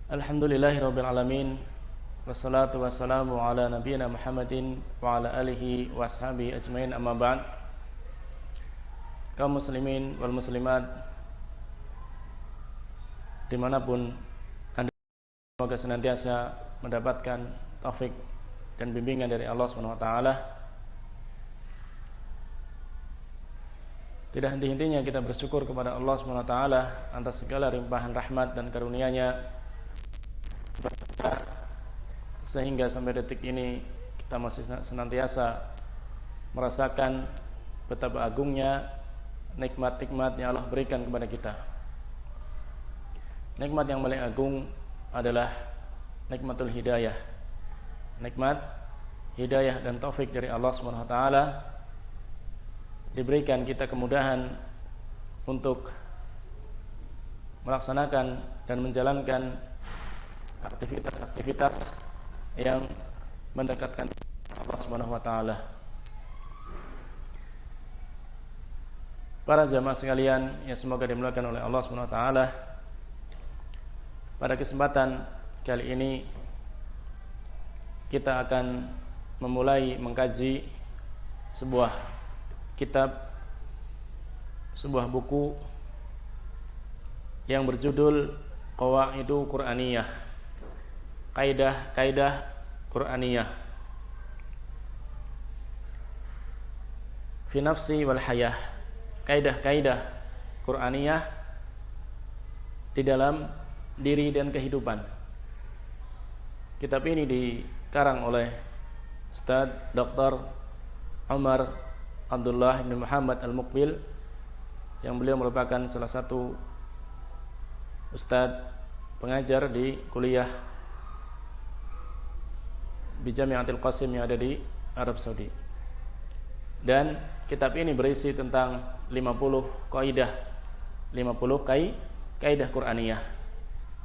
Alhamdulillahirabbil alamin wassalatu wassalamu ala nabiyyina Muhammadin wa ala alihi wa ashabihi ajmain, amma ba'd. Kaum muslimin wal muslimat dimanapun Anda, semoga senantiasa mendapatkan taufik dan bimbingan dari Allah SWT. Tidak henti-hentinya kita bersyukur kepada Allah SWT atas segala limpahan rahmat dan karunia-Nya, sehingga sampai detik ini kita masih senantiasa merasakan betapa agungnya nikmat-nikmat yang Allah berikan kepada kita. Nikmat yang paling agung adalah nikmatul hidayah. Nikmat hidayah dan taufik dari Allah SWT. Diberikan kita kemudahan untuk melaksanakan dan menjalankan aktivitas-aktivitas yang mendekatkan Allah Subhanahu wa taala. Para jamaah sekalian yang semoga dimuliakan oleh Allah Subhanahu wa taala, pada kesempatan kali ini kita akan memulai mengkaji sebuah kitab, sebuah buku yang berjudul Qawaidu Qur'aniyah, kaidah-kaidah Qur'aniyah fi nafsi wal hayah. Kaidah-kaidah Qur'aniyah di dalam diri dan kehidupan. Kitab ini dikarang oleh Ustaz Dr. Umar Abdullah bin Muhammad Al-Muqbil, yang beliau merupakan salah satu ustadz pengajar di kuliah di Jami'atul Qasim yang ada di Arab Saudi. Dan kitab ini berisi tentang 50 kaidah, 50 kaidah Qur'aniyah,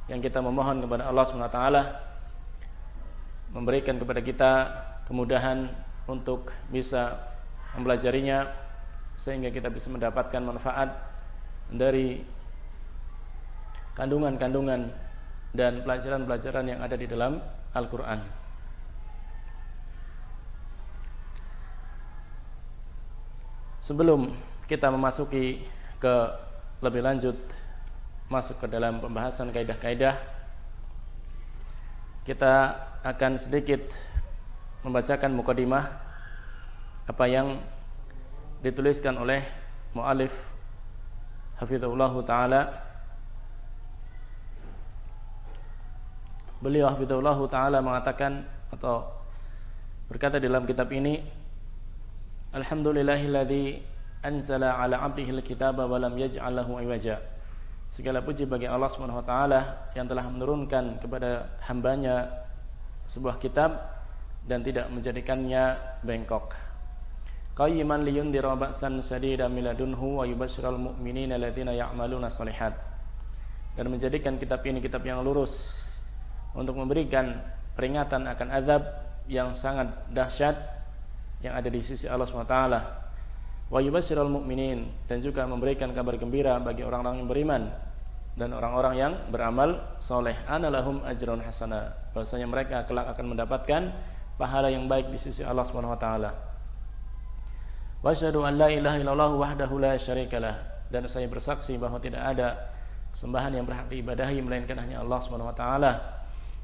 yang kita memohon kepada Allah SWT memberikan kepada kita kemudahan untuk bisa mempelajarinya, sehingga kita bisa mendapatkan manfaat dari kandungan-kandungan dan pelajaran-pelajaran yang ada di dalam Al-Quran. Sebelum kita memasuki ke lebih lanjut, masuk ke dalam pembahasan kaidah-kaidah, kita akan sedikit membacakan mukadimah apa yang dituliskan oleh mu'alif hafizahullah ta'ala. Beliau hafizahullah ta'ala mengatakan atau berkata dalam kitab ini, Alhamdulillahilladzi anzala ala 'abdihi al-kitaba wa lam yaj'al lahu iwaja. Segala puji bagi Allah Subhanahu wa taala yang telah menurunkan kepada hambanya sebuah kitab dan tidak menjadikannya bengkok. Qayyiman liyundhira ba'san shadidan min ladunhu wa yubashshiral mu'minina alladziina ya'maluna shalihat. Dan menjadikan kitab ini kitab yang lurus untuk memberikan peringatan akan azab yang sangat dahsyat yang ada di sisi Allah SWT. Wa yubashshiral mu'minin, dan juga memberikan kabar gembira bagi orang-orang yang beriman dan orang-orang yang beramal soleh. Ana lahum ajrun hasana, bahwasanya mereka kelak akan mendapatkan pahala yang baik di sisi Allah SWT. Wa asyhadu an la ilaha illallah wahdahu la syarikalah, dan saya bersaksi bahwa tidak ada sembahan yang berhak diibadahi melainkan hanya Allah SWT.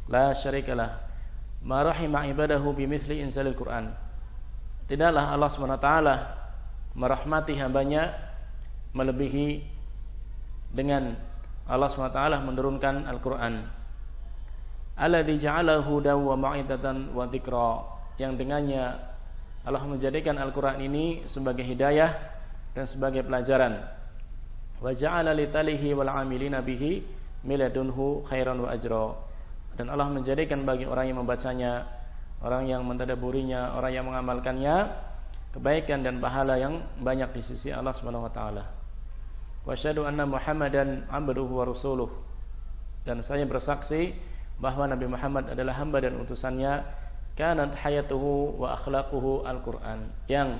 La syarikalah, ma rahima ibadahu bimithli inzalil Qur'an. Tidaklah Allah SWT merahmati hambanya melebihi dengan Allah SWT menurunkan Al-Quran. Alladzi ja'alahu hudan wa ma'idatan wa dzikra, yang dengannya Allah menjadikan Al-Quran ini sebagai hidayah dan sebagai pelajaran. Wa ja'ala litalihi wal 'amilina bihi miladunhu khairan wa ajra, dan Allah menjadikan bagi orang yang membacanya, orang yang mentadabburinya, orang yang mengamalkannya, kebaikan dan pahala yang banyak di sisi Allah Subhanahu wa taala. Wa asyhadu anna Muhammadan 'abduhu wa rasuluh, dan saya bersaksi bahwa Nabi Muhammad adalah hamba dan utusannya. Kanat hayatuhu wa akhlaquhu al-Qur'an, yang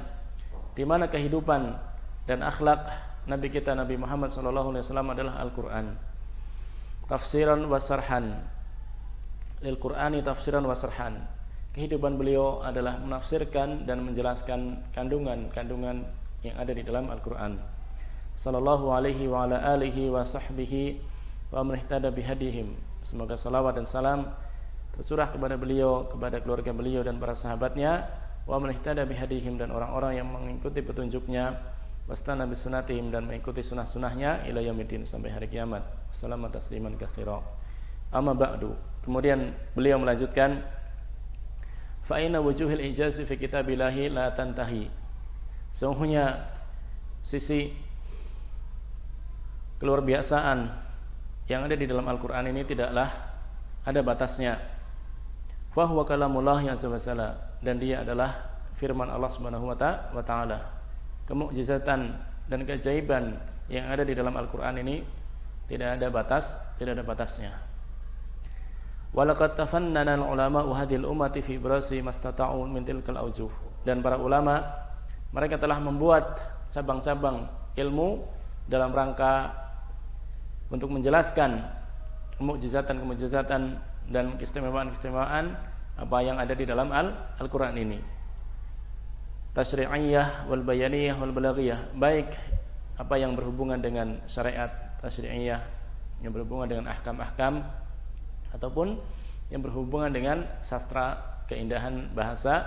dimana kehidupan dan akhlak Nabi kita Nabi Muhammad SAW adalah Al-Quran. Tafsiran wa sarhan, lil Qur'ani tafsiran wa sarhan. Kehidupan beliau adalah menafsirkan dan menjelaskan kandungan-kandungan yang ada di dalam Al-Qur'an. Sallallahu alaihi wa ala alihi wa sahbihi wa man ihtada bihadihim. Semoga salawat dan salam tercurah kepada beliau, kepada keluarga beliau dan para sahabatnya, wa man ihtada bihadihim, dan orang-orang yang mengikuti petunjuknya, wastana bisunatihim, dan mengikuti sunnah-sunnahnya ila yaumiddin, sampai hari kiamat. Wassalamu tasliman katsira. Amma ba'du. Kemudian beliau melanjutkan, fa inna wujuhil ijazi fi kitabillahi la tantahi. Sesungguhnya sisi keluar biasaan yang ada di dalam Al-Qur'an ini tidaklah ada batasnya. Fa huwa kalamullah azza wa jalla, dan dia adalah firman Allah Subhanahu wa taala. Kemukjizatan dan keajaiban yang ada di dalam Al-Qur'an ini tidak ada batasnya. Walaqad tafannana al-ulama hadhil ummati fi ibrasi mastata'u min tilkal aujuh. Dan para ulama, mereka telah membuat cabang-cabang ilmu dalam rangka untuk menjelaskan kemukjizatan dan keistimewaan apa yang ada di dalam Al-Qur'an ini. Tasyri'iyah wal bayaniyah wal balaghiyah, baik apa yang berhubungan dengan syariat tasyri'iyah, yang berhubungan dengan ahkam-ahkam, ataupun yang berhubungan dengan sastra, keindahan bahasa,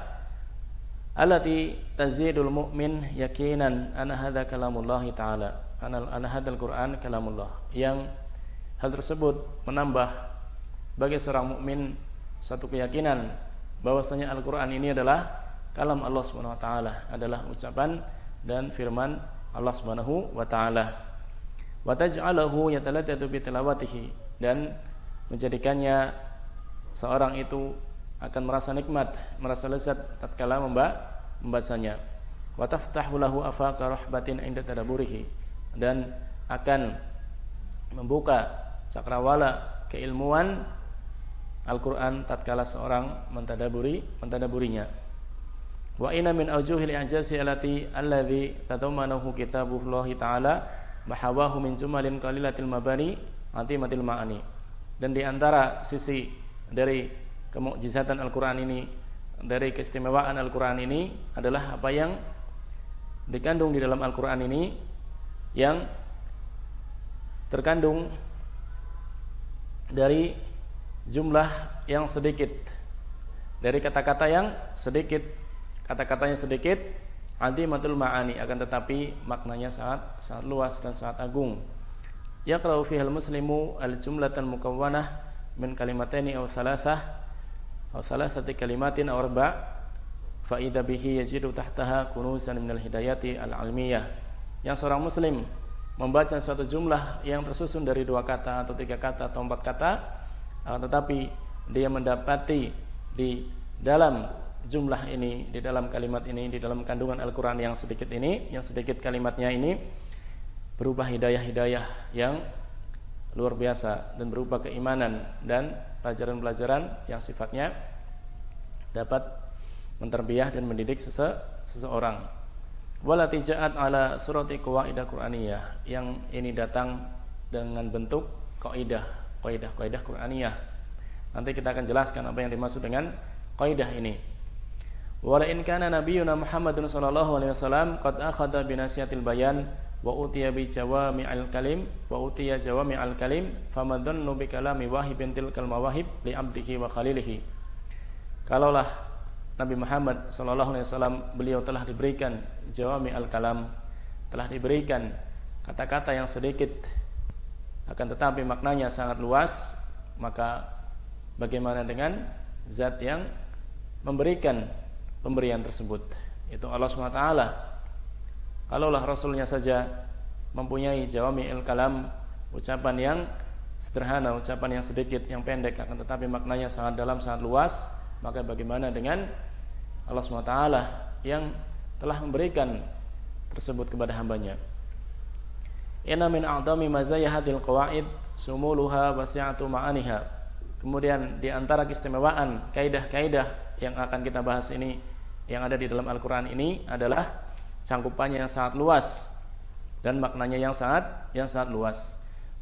allati tazidul mu'min yakinan anna hadza kalamullah ta'ala, anna hadzal Qur'an kalamullah, yang hal tersebut menambah bagi seorang mukmin satu keyakinan bahwasanya Al-Qur'an ini adalah kalam Allah Subhanahu wa taala, adalah ucapan dan firman Allah Subhanahu wa taala. Wa taj'alahu yatalattatu bi tilawatihi, dan menjadikannya seorang itu akan merasa nikmat, merasa lezat tatkala membacanya. Wa taftahu lahu afaqa rahbatin 'inda tadabburihi, dan akan membuka cakrawala keilmuan Al-Qur'an tatkala seorang mentadaburinya. Wa inna min aujuhil i'jazi alladhi tadammanahu kitabullahi ta'ala mahawahu min jumalin qalilatil mabani atimatil ma'ani. Dan di antara sisi dari kemukjizatan Al-Qur'an ini, dari keistimewaan Al-Qur'an ini adalah apa yang dikandung di dalam Al-Qur'an ini, yang terkandung dari jumlah yang sedikit, dari kata-kata yang sedikit, kata-katanya sedikit, adimatul ma'ani, akan tetapi maknanya sangat luas dan sangat agung. Yaqra'u fihal muslimu al-jumlatan mukawwanah min kalimataini aw thalathati kalimatin aw arba' fa idza bihi yajidu tahtaha kunuzan minal hidayati al-'ilmiyah. Yang seorang muslim membaca suatu jumlah yang tersusun dari 2 kata atau 3 kata atau 4 kata, tetapi dia mendapati di dalam jumlah ini, di dalam kalimat ini, di dalam kandungan Al-Qur'an yang sedikit ini, yang sedikit kalimatnya ini, berubah hidayah-hidayah yang luar biasa, dan berubah keimanan dan pelajaran-pelajaran yang sifatnya dapat menterbiah dan mendidik seseorang. Walati ja'at ala surati qawaidah Qur'aniyah, yang ini datang dengan bentuk kaidah Qur'aniyah. Nanti kita akan jelaskan apa yang dimaksud dengan kaidah ini. Wala in kana nabiyuna Muhammadun sallallahu alaihi wasallam qad akhadha bi nasihatil bayan wa utiya bi jawami'al kalim famadhannu bi kalami wahibin tilkal mawahib li abdihi wa khalilihi. Kalaulah Nabi Muhammad sallallahu alaihi wasallam beliau telah diberikan jawami'al kalam, telah diberikan kata-kata yang sedikit akan tetapi maknanya sangat luas, maka bagaimana dengan zat yang memberikan pemberian tersebut, itu Allah SWT. Kalaulah Rasulnya saja mempunyai jawami'il kalam, ucapan yang sederhana, ucapan yang sedikit, yang pendek, akan tetapi maknanya sangat dalam, sangat luas, maka bagaimana dengan Allah SWT yang telah memberikan tersebut kepada hambanya. Inna min a'zami mazaya hadhil qawaid sumuluha wasi'atu ma'aniha. Kemudian di antara keistimewaan kaidah-kaidah yang akan kita bahas ini, yang ada di dalam Al-Qur'an ini, adalah cangkupannya yang sangat luas dan maknanya yang sangat luas.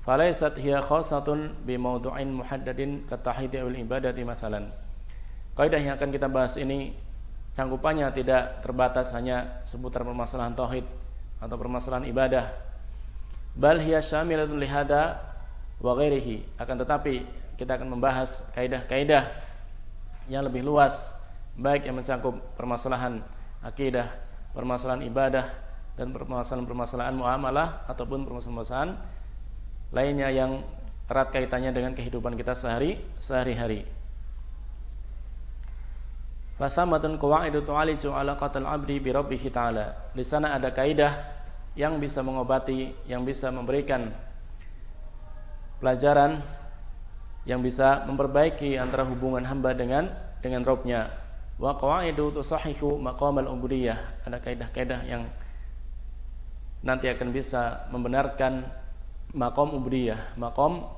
falaysat hiya khassatun bi mawdu'in muhaddadin ka tauhid wal ibadati mathalan. Kaidah yang akan kita bahas ini cangkupannya tidak terbatas hanya seputar permasalahan tauhid atau permasalahan ibadah. Bal hiya syamilatun li hada wa ghairihi. Akan tetapi kita akan membahas kaidah-kaidah yang lebih luas, baik yang mencakup permasalahan akidah, permasalahan ibadah, dan permasalahan-permasalahan muamalah ataupun permasalahan lainnya yang erat kaitannya dengan kehidupan kita sehari-hari. Fasamatun qawaidu tu'aliju 'alaqatal 'abdi bi rabbih ta'ala. Di sana ada kaidah yang bisa mengobati, yang bisa memberikan pelajaran, yang bisa memperbaiki antara hubungan hamba dengan Rabb-Nya. Wa qawaidu tusahihu maqamal ubudiyah. Ada kaidah-kaidah yang nanti akan bisa membenarkan maqam ubudiyah, maqam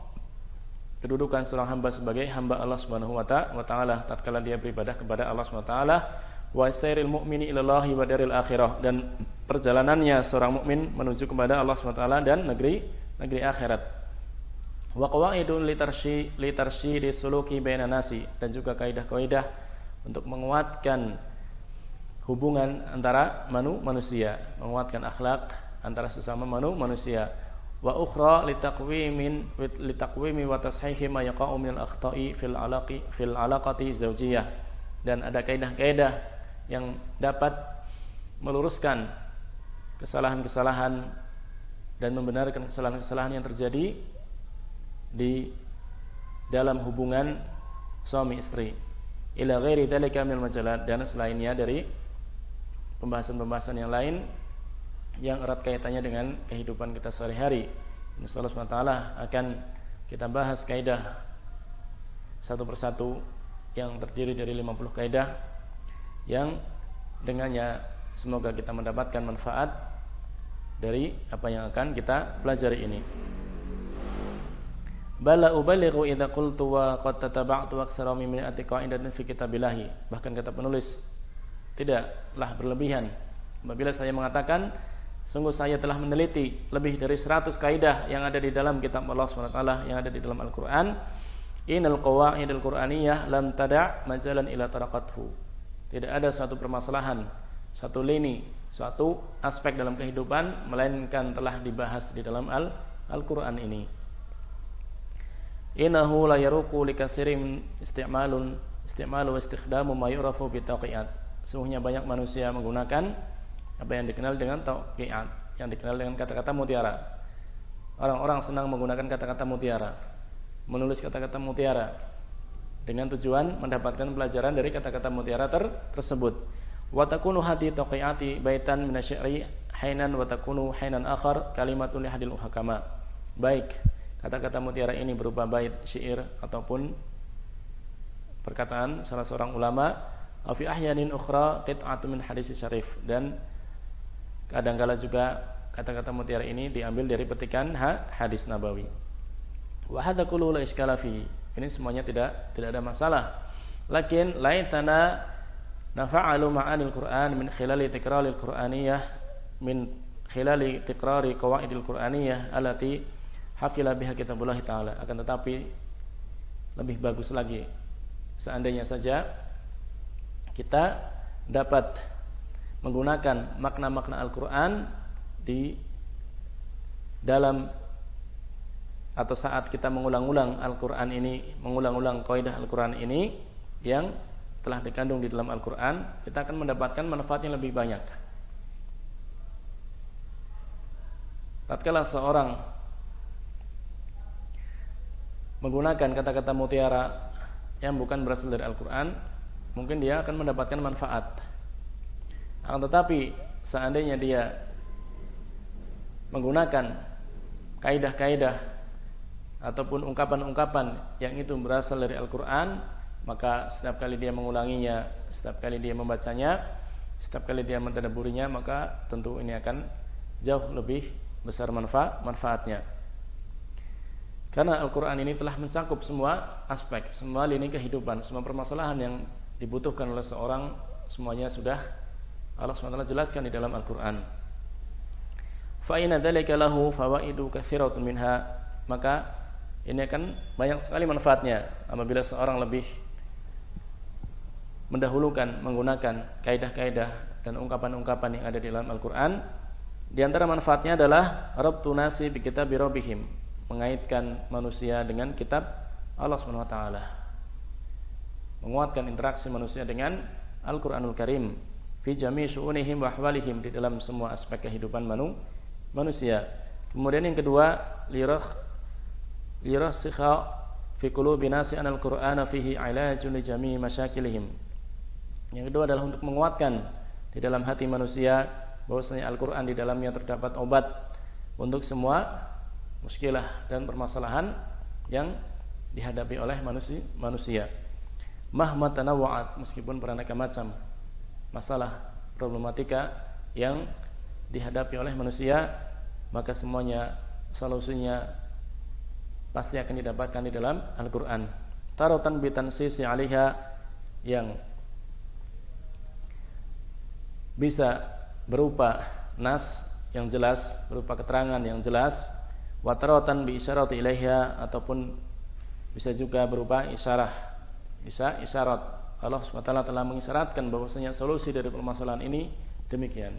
kedudukan seorang hamba sebagai hamba Allah Subhanahu wa taala tatkala dia beribadah kepada Allah Subhanahu wa taala, wa sairil mu'mini ilallahi wa daril akhirah, dan perjalanannya seorang mukmin menuju kepada Allah Subhanahu wa taala dan negeri akhirat. Wa qawaidun litarsyidi suluki bainan nasi, dan juga kaidah-kaidah untuk menguatkan hubungan antara manusia, menguatkan akhlak antara sesama manusia. Wa ukhra litaqwimi wa tashihi ma yaqa'u min al-akhta'i fil alaqati zawjiyah, dan ada kaidah-kaidah yang dapat meluruskan kesalahan-kesalahan dan membenarkan kesalahan-kesalahan yang terjadi di dalam hubungan suami istri. Ila ghairi dzalika minal majalat, dan selainnya dari pembahasan-pembahasan yang lain yang erat kaitannya dengan kehidupan kita sehari-hari. Insyaallah SWT akan kita bahas kaidah satu persatu yang terdiri dari 50 kaidah yang dengannya semoga kita mendapatkan manfaat dari apa yang akan kita pelajari ini. Bala ubalighu idza qultu wa qad tataba'tu aktsara min mi'ati qa'idatin fi kitabillah. Bahkan kata penulis, tidaklah berlebihan apabila saya mengatakan sungguh saya telah meneliti lebih dari 100 kaidah yang ada di dalam kitab Allah SWT, yang ada di dalam Al-Quran. Innal qawaidul Qur'aniyah lam tada' majalan ila taraqathu. Tidak ada suatu permasalahan, suatu lini, suatu aspek dalam kehidupan melainkan telah dibahas di dalam Al-Quran ini. Innahu la yaruqu likasirin isti'malu wa istikhdamu ma yurafu bitaqiyat. Sungguhnya banyak manusia menggunakan apa yang dikenal dengan tauqiat, yang dikenal dengan kata-kata mutiara. Orang-orang senang menggunakan kata-kata mutiara, menulis kata-kata mutiara dengan tujuan mendapatkan pelajaran dari kata-kata mutiara tersebut. Wa takunu hati tauqiati baitan minasy-syi'ri hainan wa takunu hainan akhar kalimatun lihadil uhakama. Baik kata-kata mutiara ini berupa bait syair ataupun perkataan salah seorang ulama, aw fi ahyanin ukhra qit'atun min hadis syarif, dan kadangkala juga kata-kata mutiara ini diambil dari petikan hadis nabawi. Wa hadza kullu la iskala fi. Ini semuanya tidak ada masalah. Lakin laitana nafa'alu ma'anil Qur'an min khilali tikraril Qur'aniyah min khilali tikrari qawaidil Qur'aniyah allati hafila biha kitabullah ta'ala. Akan tetapi lebih bagus lagi seandainya saja kita dapat menggunakan makna-makna Al-Quran di dalam atau saat kita mengulang-ulang Al-Quran ini, mengulang-ulang kaidah Al-Quran ini yang telah dikandung di dalam Al-Quran, kita akan mendapatkan manfaat yang lebih banyak. Tatkala seorang menggunakan kata-kata mutiara yang bukan berasal dari Al-Quran, mungkin dia akan mendapatkan manfaat. Akan tetapi seandainya dia menggunakan kaidah-kaidah ataupun ungkapan-ungkapan yang itu berasal dari Al-Quran, maka setiap kali dia mengulanginya, setiap kali dia membacanya, setiap kali dia mentadabburinya, maka tentu ini akan jauh lebih besar manfaatnya. Karena Al-Quran ini telah mencakup semua aspek, semua lini kehidupan, semua permasalahan yang dibutuhkan oleh seorang, semuanya sudah Allah SWT jelaskan di dalam Al-Quran. Fa inna dzalika lahu fawaidu katsiratun minha maka ini akan banyak sekali manfaatnya apabila seorang lebih mendahulukan menggunakan kaidah-kaidah dan ungkapan-ungkapan yang ada di dalam Al-Quran. Di antara manfaatnya adalah rabtun nasi bi kitabi rabbihim, mengaitkan manusia dengan kitab Allah Subhanahu wa taala, menguatkan interaksi manusia dengan Al-Qur'anul Karim fi jami' syu'unihim wa ahwalihim, di dalam semua aspek kehidupan manusia. Kemudian yang kedua, lirasikha fi qulubi nasi anal Qur'ana fihi ilajun li jami' masyakilihim. Yang kedua adalah untuk menguatkan di dalam hati manusia bahwasanya Al-Qur'an di dalamnya terdapat obat untuk semua muskilah dan permasalahan yang dihadapi oleh manusia. Mahma tanawwa'at, meskipun beraneka macam masalah problematika yang dihadapi oleh manusia, maka semuanya solusinya pasti akan didapatkan di dalam Al-Qur'an. Taratan bitansisi 'alaiha, yang bisa berupa nas yang jelas, berupa keterangan yang jelas, wa taratan bi isyarati ilaiha, ataupun bisa juga berupa isyarat. Allah SWT telah mengisyaratkan bahwasanya solusi dari permasalahan ini demikian.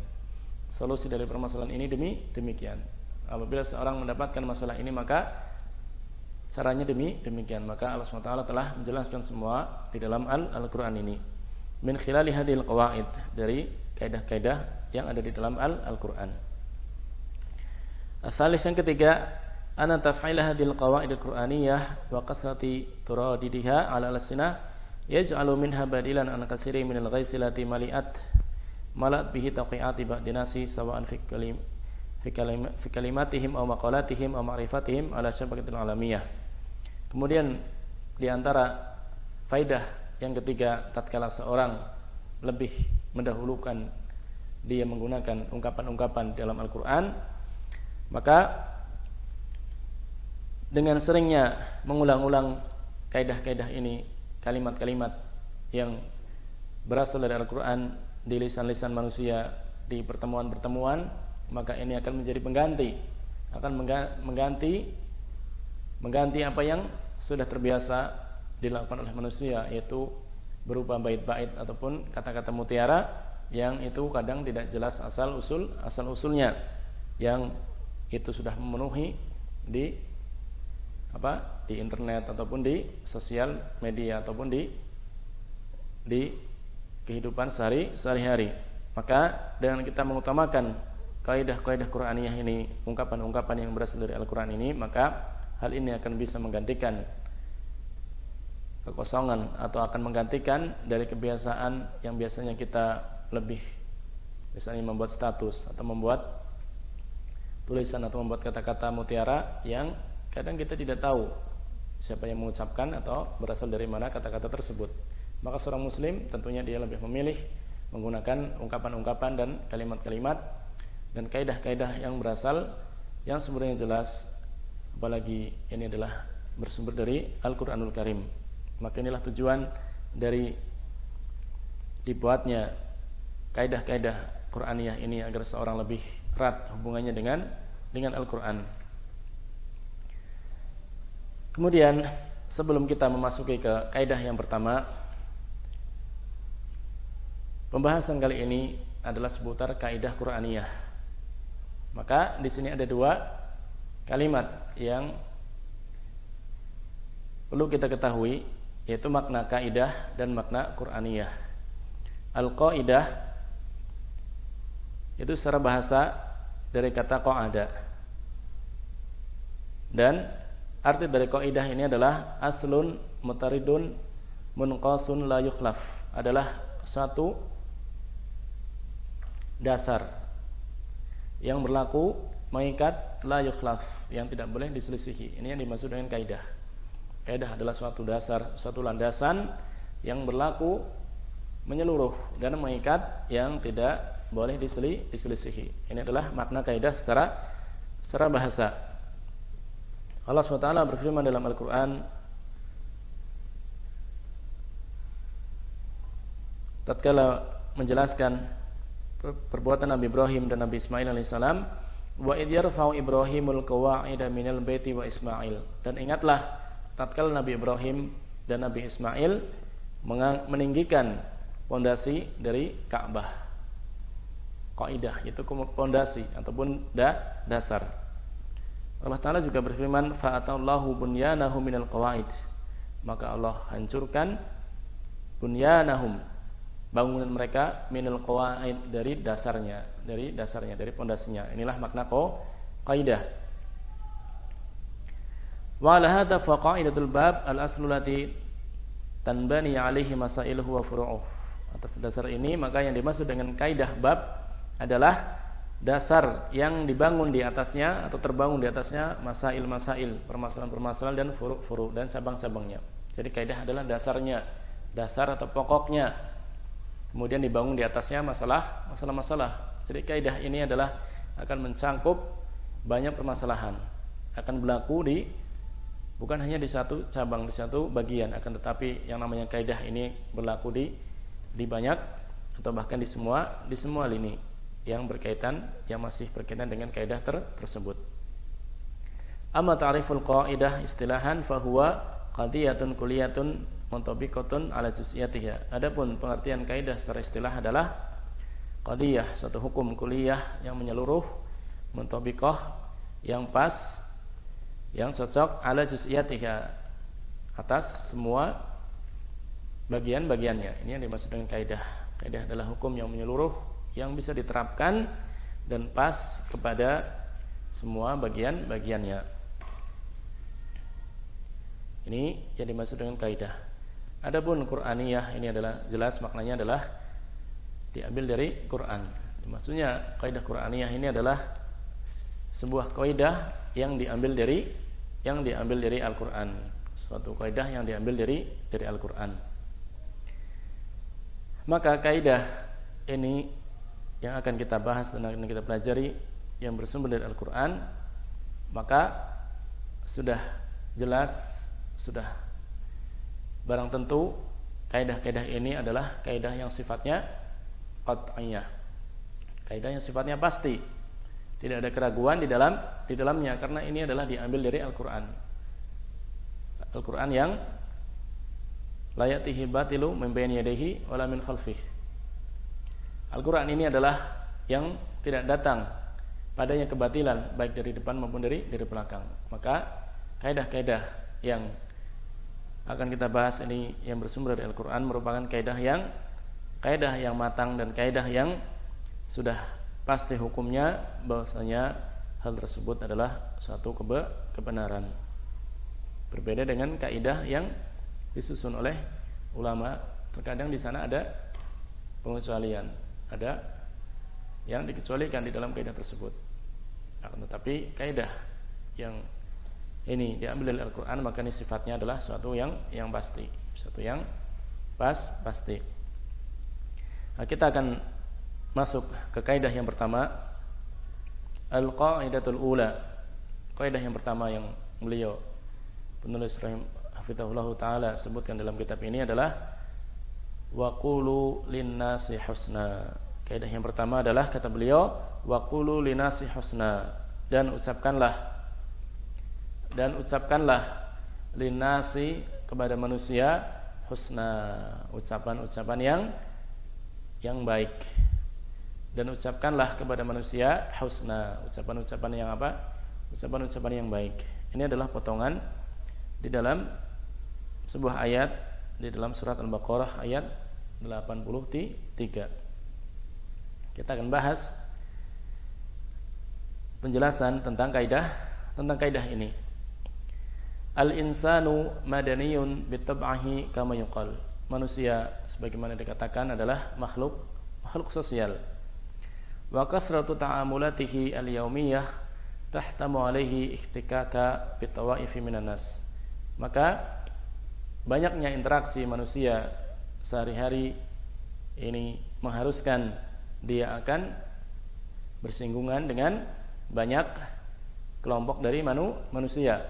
Solusi dari permasalahan ini demikian. Apabila seorang mendapatkan masalah ini, maka caranya demikian. Maka Allah SWT telah menjelaskan semua di dalam Al-Quran ini. Min khilali hadhil qawaid, dari kaidah-kaidah yang ada di dalam Al-Quran. Al-thalith, yang ketiga, anna taf'ila hadhil qawaid al-Qur'aniyah wa kasrati turadidiha ala al-sinah yaj'alu minha badilan an katsiri min al-ghaisilati malat bihi taqi'ati ba'di nasi sawa'an fi kalimatihim aw maqalatihim aw ma'rifatihim ala syabakatil alamiyah. Kemudian di antara faidah yang ketiga, tatkala seorang lebih mendahulukan dia menggunakan ungkapan-ungkapan dalam Al-Quran, maka dengan seringnya mengulang-ulang kaidah-kaidah ini, kalimat-kalimat yang berasal dari Al-Quran di lisan-lisan manusia di pertemuan-pertemuan, maka ini akan menjadi pengganti, akan mengganti apa yang sudah terbiasa dilakukan oleh manusia, yaitu berupa bait-bait ataupun kata-kata mutiara yang itu kadang tidak jelas asal-usulnya, yang itu sudah memenuhi di internet ataupun di sosial media ataupun di kehidupan sehari-hari. Maka dengan kita mengutamakan kaidah-kaidah Qur'aniyah ini, ungkapan-ungkapan yang berasal dari Al-Qur'an ini, maka hal ini akan bisa menggantikan kekosongan atau akan menggantikan dari kebiasaan yang biasanya kita lebih, misalnya membuat status atau membuat tulisan atau membuat kata-kata mutiara yang kadang kita tidak tahu siapa yang mengucapkan atau berasal dari mana kata-kata tersebut. Maka seorang muslim tentunya dia lebih memilih menggunakan ungkapan-ungkapan dan kalimat-kalimat dan kaidah-kaidah yang berasal, yang sebenarnya jelas, apalagi ini adalah bersumber dari Al-Qur'anul Karim. Maka inilah tujuan dari dibuatnya kaidah-kaidah Qur'aniyah ini, agar seorang lebih erat hubungannya dengan Al-Qur'an. Kemudian sebelum kita memasuki ke kaidah yang pertama, pembahasan kali ini adalah seputar kaidah Qur'aniyah. Maka di sini ada dua kalimat yang perlu kita ketahui, yaitu makna kaidah dan makna Qur'aniyah. Al-qaidah itu secara bahasa dari kata qa'ada, dan arti dari qaidah ini adalah aslun mutaridun munqasun la yukhlaf, adalah satu dasar yang berlaku, mengikat, la yukhlaf, yang tidak boleh diselisihi. Ini yang dimaksud dengan kaidah. Kaidah adalah suatu dasar, suatu landasan yang berlaku menyeluruh dan mengikat, yang tidak boleh diselisihi. Ini adalah makna kaidah secara bahasa. Allah SWT berfirman dalam Al-Quran tatkala menjelaskan perbuatan Nabi Ibrahim dan Nabi Ismail alaihissalam, Wa idh yarfa'u Ibrahimul qawa'ida minal baiti wa Ismail, dan ingatlah tatkala Nabi Ibrahim dan Nabi Ismail meninggikan pondasi dari Ka'bah. Qaidah itu pondasi ataupun dasar. Allah Ta'ala juga berfirman, fa'atallahu bunyanahum minal qawa'id, maka Allah hancurkan bunyanahum, bangunan mereka, minal qawa'id, dari dasarnya, dari pondasinya. Inilah makna qaidah. Wa ala hadza fa qaidatul bab al-aslu lati tanbani alaihi masailuhu wa furu'uh. Atas dasar ini maka yang dimaksud dengan kaidah bab adalah dasar yang dibangun di atasnya atau terbangun di atasnya masail-masail, permasalahan-permasalahan dan furu'-furu' dan cabang-cabangnya. Jadi kaidah adalah dasarnya, dasar atau pokoknya. Kemudian dibangun di atasnya masalah-masalah. Jadi kaidah ini adalah akan mencangkup banyak permasalahan. Akan berlaku bukan hanya di satu cabang, di satu bagian, akan tetapi yang namanya kaidah ini berlaku di banyak atau bahkan di semua lini yang masih berkaitan dengan kaidah tersebut. Amma ta'riful qaidah istilahan fahuwa qadiyatun kulliyatun muntabiqatun ala juz'iyatiha. Adapun pengertian kaidah secara istilah adalah qadiyah, suatu hukum kuliah yang menyeluruh, muntabiqah, yang pas, yang cocok, ala juz'iyatiha, atas semua bagian-bagiannya. Ini yang dimaksud dengan kaidah. Kaidah adalah hukum yang menyeluruh, yang bisa diterapkan dan pas kepada semua bagian-bagiannya. Ini yang dimaksud dengan kaidah. Adapun Qur'aniyah, ini adalah jelas maknanya adalah diambil dari Quran. Maksudnya kaidah Qur'aniyah ini adalah sebuah kaidah yang diambil dari Al-Qur'an. Suatu kaidah yang diambil dari Al-Qur'an. Maka kaidah ini yang akan kita bahas dan akan kita pelajari yang bersumber dari Al-Qur'an, maka sudah jelas, sudah barang tentu kaidah-kaidah ini adalah kaidah yang sifatnya qat'iyah. Kaidah yang sifatnya pasti. Tidak ada keraguan di dalamnya karena ini adalah diambil dari Al-Qur'an. Al-Qur'an yang la ya'tihi batilu min bayni yadayhi wala min khalfihi. Al-Qur'an ini adalah yang tidak datang padanya kebatilan baik dari depan maupun dari belakang. Maka kaidah-kaidah yang akan kita bahas ini yang bersumber dari Al-Qur'an merupakan kaidah yang matang dan kaidah yang sudah pasti hukumnya bahwasanya hal tersebut adalah suatu kebenaran. Berbeda dengan kaidah yang disusun oleh ulama, terkadang di sana ada pengecualian, ada yang dikecualikan di dalam kaidah tersebut. Akan tetapi kaidah yang ini diambil dari Al-Qur'an maka ini sifatnya adalah suatu yang pasti, suatu yang pasti. Nah, kita akan masuk ke kaidah yang pertama, al-qaidatul ula. Kaidah yang pertama yang beliau penulis hafizahullah taala sebutkan dalam kitab ini adalah waqulu linnasi husna. Kaidah yang pertama adalah kata beliau waqulu linnasi husna, dan ucapkanlah linnasi kepada manusia husna, ucapan-ucapan yang baik. Dan ucapkanlah kepada manusia husna, ucapan-ucapan yang apa? Ucapan-ucapan yang baik. Ini adalah potongan di dalam sebuah ayat di dalam surat Al-Baqarah ayat 83. Kita akan bahas penjelasan tentang kaidah ini. Al-insanu madaniyun bitab'ahi kama yuqal. Manusia sebagaimana dikatakan adalah makhluk sosial. Wa kathratu ta'amulatihi al-yaumiyah tahtamu alaihi ihtikaka bitawaifi minan nas. Maka banyaknya interaksi manusia sehari-hari ini mengharuskan dia akan bersinggungan dengan banyak kelompok dari manusia,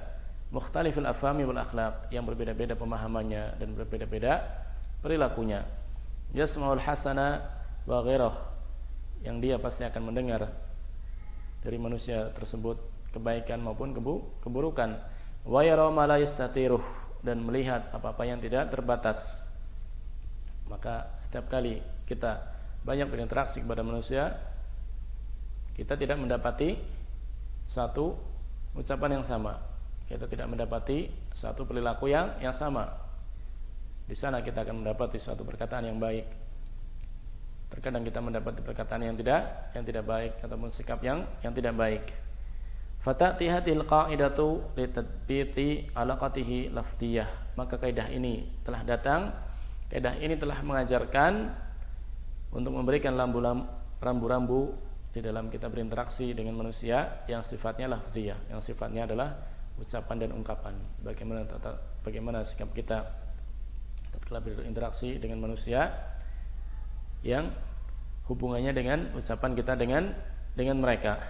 mukhtalifil afhami wal akhlaq, yang berbeda-beda pemahamannya dan berbeda-beda perilakunya. Yasma'ul hasana wa ghairah, yang dia pasti akan mendengar dari manusia tersebut, kebaikan maupun keburukan. Wa yara ma la yastatiruh, dan melihat apa-apa yang tidak terbatas. Maka setiap kali kita banyak berinteraksi kepada manusia, kita tidak mendapati satu ucapan yang sama, kita tidak mendapati suatu perilaku yang sama. Di sana kita akan mendapati suatu perkataan yang baik. Terkadang kita mendapati perkataan yang tidak baik ataupun sikap yang tidak baik. Fatatihatil qa'idatu litadbiti alaqatihi lafdiyah. Maka kaidah ini telah datang. Kaidah ini telah mengajarkan untuk memberikan rambu-rambu di dalam kita berinteraksi dengan manusia yang sifatnya lafdiyah, yang sifatnya adalah ucapan dan ungkapan. Bagaimana sikap kita tatkala berinteraksi dengan manusia yang hubungannya dengan ucapan kita dengan mereka.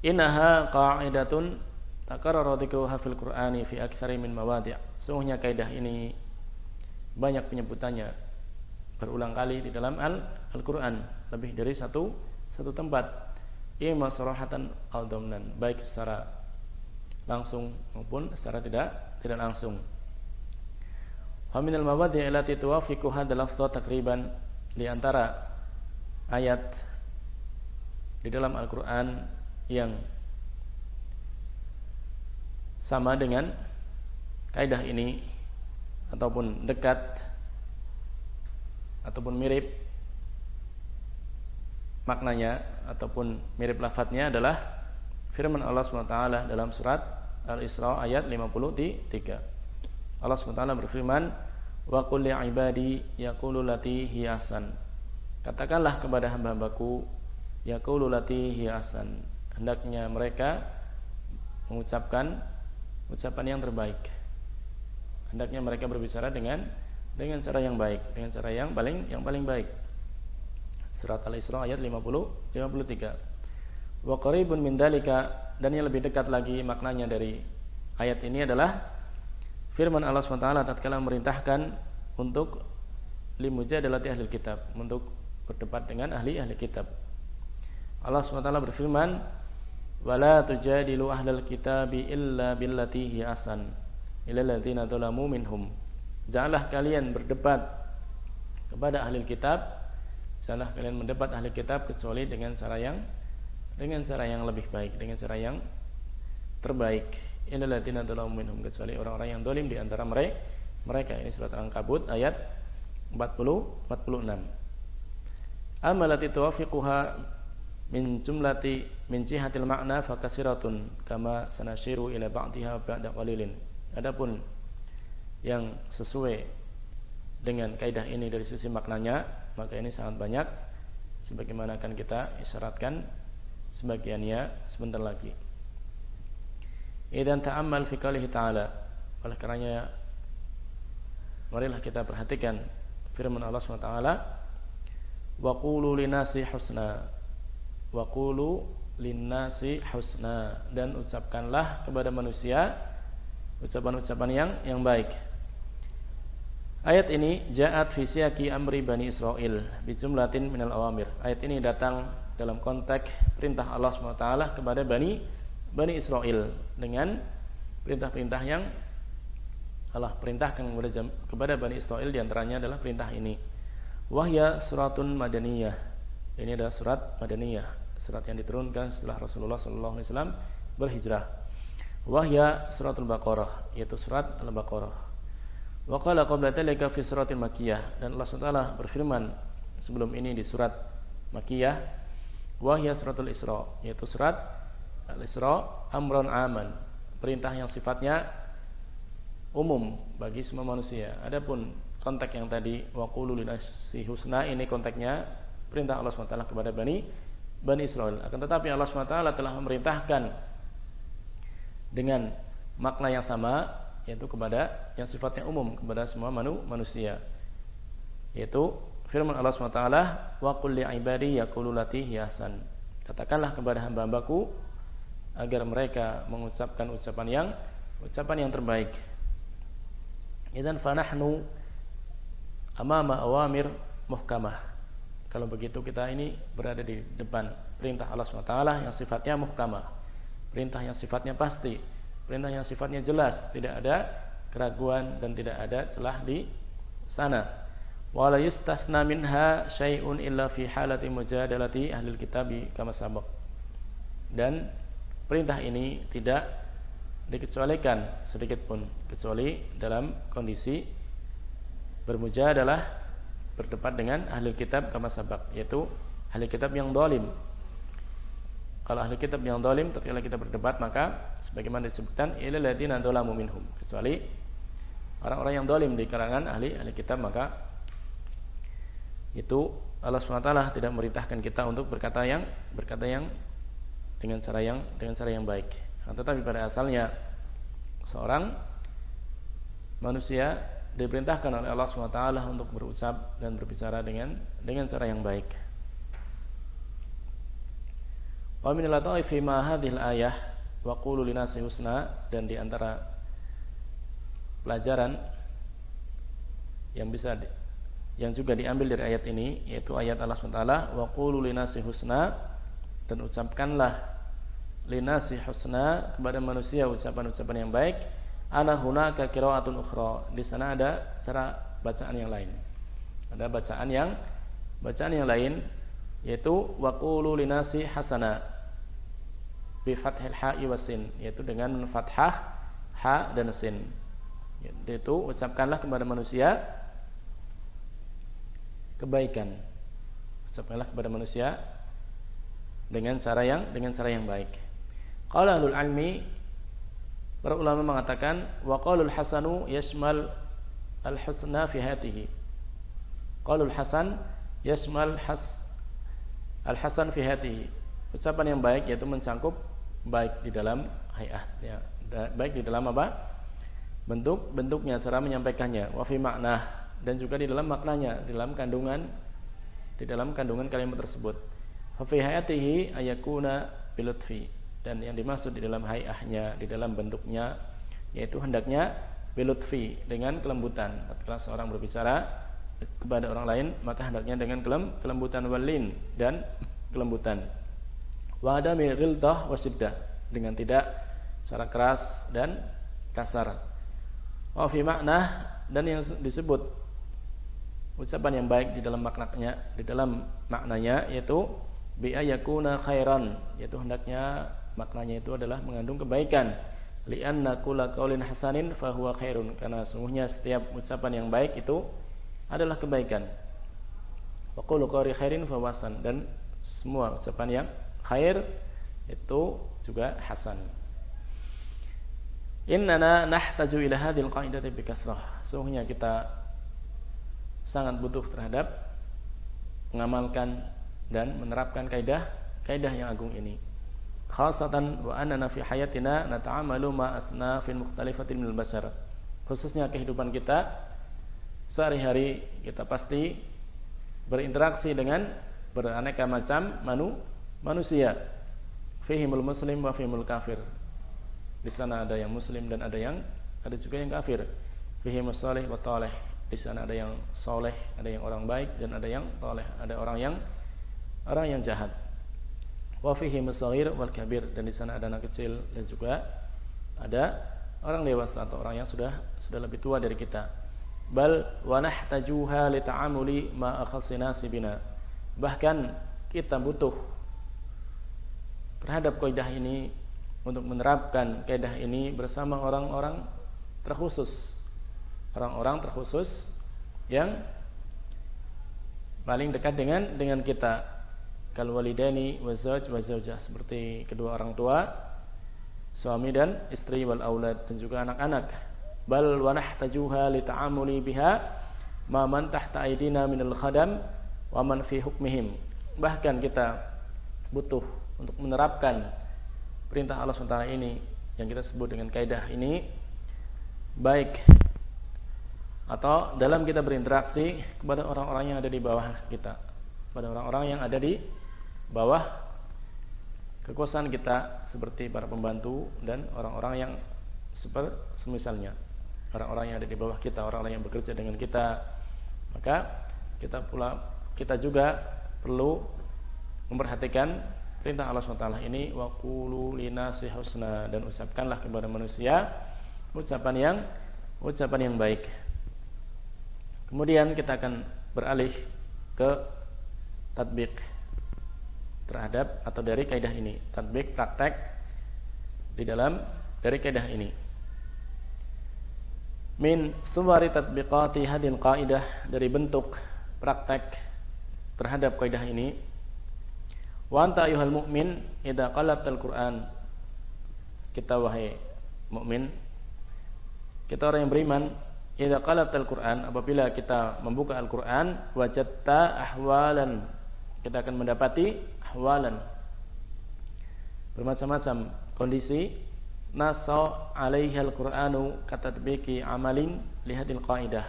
Innaha qa'idatun takarrara dzikruha fil Qur'ani fi aktsari min mawadi'. Sungguhnya kaidah ini banyak penyebutannya, berulang kali di dalam Al-Qur'an, lebih dari satu tempat. Imma sarahatan al domnan, baik secara langsung maupun secara tidak langsung. Wa minal mawadi' allati tuwafiqu hadzal lafdh takriban, di antara ayat di dalam Al-Qur'an yang sama dengan kaidah ini ataupun dekat ataupun mirip maknanya ataupun mirip lafadznya adalah firman Allah SWT dalam surat Al-Isra ayat 53. Allah SWT berfirman, wa qul li ibadi yaqulu lati hiya ahsan. Katakanlah kepada hamba-hambaku, yaqulu lati hiya ahsan, hendaknya mereka mengucapkan ucapan yang terbaik. Hendaknya mereka berbicara dengan cara yang baik, dengan cara yang paling baik. Surat Al-Isra ayat 53. Wa qaribun min dzalika, dan yang lebih dekat lagi maknanya dari ayat ini adalah firman Allah SWT tatkala memerintahkan untuk limujadalati ahli kitab, untuk berdebat dengan ahli kitab. Allah SWT berfirman, wala tujadilu ahlal kitabi illa billati hiya ahsan illal ladzina dzalamu minhum. Janganlah kalian berdebat kepada ahli kitab, janganlah kalian mendebat ahli kitab kecuali dengan cara yang lebih baik, dengan cara yang terbaik. Illal ladzina dzalamu minhum, kecuali orang-orang yang zalim di antara mereka. Ini surat Al-Ankabut ayat 46. Amalati tuwafiquha min jihatil makna fakasiratun kama sanashiru ila ba'diha ba'da qalilin. Adapun yang sesuai dengan kaidah ini dari sisi maknanya, maka ini sangat banyak, sebagaimana akan kita isyaratkan sebagiannya sebentar lagi. Idzan ta'ammal fi qoulihi ta'ala, oleh karenanya marilah kita perhatikan firman Allah SWT, wa qulu linnasi husna, wa qulu linnasi husna, dan ucapkanlah kepada manusia ucapan-ucapan yang baik. Ayat ini ja'at fi siyaqi amri Bani Israil bi jumlatin minal awamir. Ayat ini datang dalam konteks perintah Allah SWT kepada Bani Israil dengan perintah-perintah yang Allah perintahkan kepada Bani Israil, diantaranya adalah perintah ini. Wahya suratun madaniyah. Ini adalah surat madaniyah, surat yang diturunkan setelah Rasulullah SAW berhijrah. Wahya suratul Baqarah, yaitu surat Al-Baqarah. Wa qala qabla dzalika fi suratil Makkiyah, dan Allah SWT berfirman sebelum ini di surat Makkiyah, wahya suratul Isra, yaitu surat Al-Isra, amron aman, perintah yang sifatnya umum bagi semua manusia. Adapun konteks yang tadi wa qulu linnasi husna, ini konteksnya perintah Allah SWT kepada Bani Israil. Akan tetapi Allah SWT telah memerintahkan dengan makna yang sama, yaitu kepada yang sifatnya umum kepada semua manusia, yaitu firman Allah SWT, wa qul li ibadi yaqulu lati hiya ahsan. Katakanlah kepada hamba-hambaku agar mereka mengucapkan ucapan yang terbaik. Idzan fanahnu amama awamir muhkamah. Kalau begitu kita ini berada di depan perintah Allah SWT yang sifatnya muhkamah, perintah yang sifatnya pasti, perintah yang sifatnya jelas, tidak ada keraguan dan tidak ada celah di sana. Wala yustathna minha syai'un illa fi halati mujadalati ahlil kitabi kama sabaq. Dan perintah ini tidak dikecualikan sedikit pun kecuali dalam kondisi bermujadalah, berdebat dengan ahli kitab kama sabaq, yaitu ahli kitab yang zalim. Kalau ahli kitab yang zalim tatkala kita berdebat, maka sebagaimana disebutkan ilal ladzina dzalamu minhum, kecuali orang-orang yang zalim di kalangan ahli kitab, maka itu Allah SWT tidak memerintahkan kita untuk berkata yang dengan cara yang baik. Tetapi pada asalnya seorang manusia diperintahkan oleh Allah SWT untuk berucap dan berbicara dengan cara yang baik. Wa min lataifi ma hadhil ayah wa qulu linasi husna, dan di antara pelajaran yang juga diambil dari ayat ini, yaitu ayat Allah SWT, wa qulu linasi husna, dan ucapkanlah linasi husna, kepada manusia ucapan-ucapan yang baik. Ana hunaka qiraatun ukhra, di sana ada cara bacaan yang lain. Ada bacaan yang lain, yaitu wa qulu linasi hasana bi fathil ha'i wasin, yaitu dengan fathah ha dan sin. Yaitu ucapkanlah kepada manusia kebaikan. Ucapkanlah kepada manusia dengan cara yang baik. Qala ahlul ilmi, para ulama mengatakan wa qaulul hasanu yashmal al husna fi hayatihi. Qaulul hasan yashmal al hasan fi hayatihi. Ucapan yang baik yaitu mencakup baik di dalam hayat, ya, baik di dalam apa? Bentuknya, cara menyampaikannya, wa fi makna, dan juga di dalam maknanya, di dalam kandungan kalimat tersebut. Fa fi hayatihi ayakuna bilutfi, dan yang dimaksud di dalam hayahnya, di dalam bentuknya, yaitu hendaknya bilutfi, dengan kelembutan. Ketika seorang berbicara kepada orang lain, maka hendaknya dengan kelembutan, walin, dan kelembutan. Wa adami ghildah wa syiddah, dengan tidak cara keras dan kasar. Wa fi makna, dan yang disebut ucapan yang baik di dalam maknanya, yaitu bi ayakuna khairan, yaitu hendaknya maknanya itu adalah mengandung kebaikan. Li anna kulla qaulin hasanin fa huwa khairun, karena sungguhnya setiap ucapan yang baik itu adalah kebaikan. Wa qulu qawli khairin fa wasan, dan semua ucapan yang khair itu juga hasan. Innana nahtaju ila hadhil qaidati bi kathrah, sungguhnya kita sangat butuh terhadap mengamalkan dan menerapkan kaidah yang agung ini. Khasatan wa annana fi hayatina nata'amalu ma asnafin mukhtalifatin minal bashar, khususnya kehidupan kita sehari-hari kita pasti berinteraksi dengan beraneka macam manusia. Fihimul muslim wa fihimul kafir, di sana ada yang muslim dan ada juga yang kafir. Fihimus salih wa talih, di sana ada yang soleh, ada yang orang baik, dan ada yang talih, ada orang yang jahat. Wa fihimus saghir wal kabir, dan di sana ada anak kecil dan juga ada orang dewasa atau orang yang sudah lebih tua dari kita. Bal wa nahtajuha li ta'amuli ma akhassina sibina, bahkan kita butuh terhadap kaidah ini, untuk menerapkan kaidah ini bersama orang-orang terkhusus yang paling dekat dengan kita, kal walidaini wa zawj wa zawjah, seperti kedua orang tua, suami dan istri, wal aulad, dan juga anak-anak. Bal wa nahtajuha li ta'amuli biha ma man tahta aidina minal khadam wa man fi hukmihim, bahkan kita butuh untuk menerapkan perintah Allah SWT ini yang kita sebut dengan kaidah ini, baik atau dalam kita berinteraksi kepada orang-orang yang ada di bawah kita, pada orang-orang yang ada di bawah kekuasaan kita, seperti para pembantu dan orang-orang yang semisalnya, orang-orang yang ada di bawah kita, orang-orang yang bekerja dengan kita. Maka kita juga perlu memperhatikan perintah Allah SWT ini, wa qulu linasi husna, dan ucapkanlah kepada manusia ucapan yang baik. Kemudian kita akan beralih ke tatbik terhadap atau dari kaidah ini, tatbik praktek di dalam dari kaidah ini. Min suwari tatbiqati hadil qaidah, dari bentuk praktek terhadap kaidah ini, wa anta ayyuhal mu'min idza qalabtal Qur'an, kita wahai mukmin, kita orang yang beriman, idza qalabtal Qur'an, apabila kita membuka Al-Qur'an, wajadta ahwalan, kita akan mendapati ahwalan, bermacam-macam kondisi, nasa 'alaiha al-Qur'anu katatbiki amalin lihadil qaidah,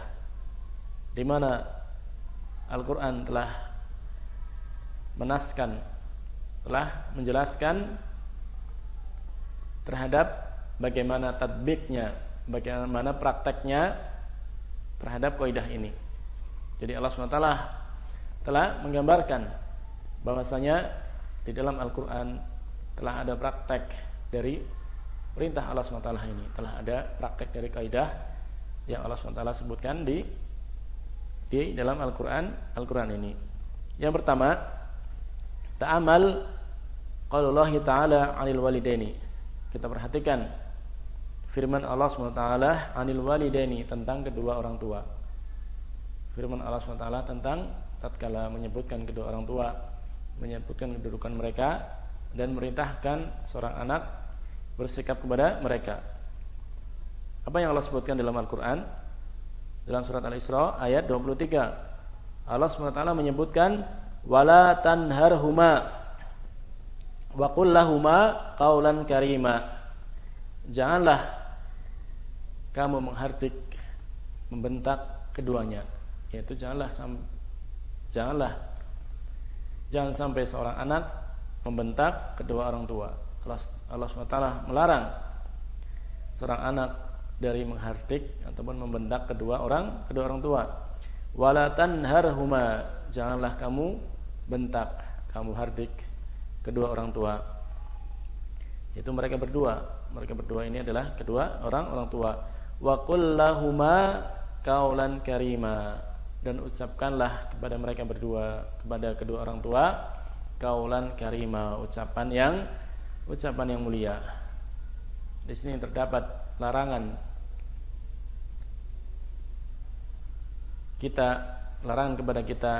di mana Al-Qur'an telah menjelaskan terhadap bagaimana tatbiknya, bagaimana prakteknya terhadap kaidah ini. Jadi Allah SWT telah menggambarkan bahwasanya di dalam Al-Qur'an telah ada praktek dari perintah Allah SWT ini, telah ada praktek dari kaidah yang Allah SWT sebutkan di dalam Al-Qur'an ini. Yang pertama, ta'amal qaulullah ta'ala 'anil walidaini. Kita perhatikan firman Allah SWT 'anil walidaini, tentang kedua orang tua. Firman Allah SWT tentang tatkala menyebutkan kedua orang tua, menyebutkan kedudukan mereka dan merintahkan seorang anak bersikap kepada mereka. Apa yang Allah sebutkan dalam Al-Qur'an? Dalam surat Al-Isra ayat 23, Allah SWT menyebutkan wala tanharhuma wa qul lahuma qaulan karima. Janganlah kamu menghardik, membentak keduanya, yaitu jangan sampai seorang anak membentak kedua orang tua. Allah SWT melarang seorang anak dari menghardik ataupun membentak kedua orang tua. Wala tanharhuma, janganlah kamu bentak, kamu hardik kedua orang tua. Itu mereka berdua ini adalah kedua orang tua. Wa qul lahuma qaulan karima, dan ucapkanlah kepada mereka berdua, kepada kedua orang tua, qaulan karima, ucapan yang mulia. Di sini terdapat larangan kepada kita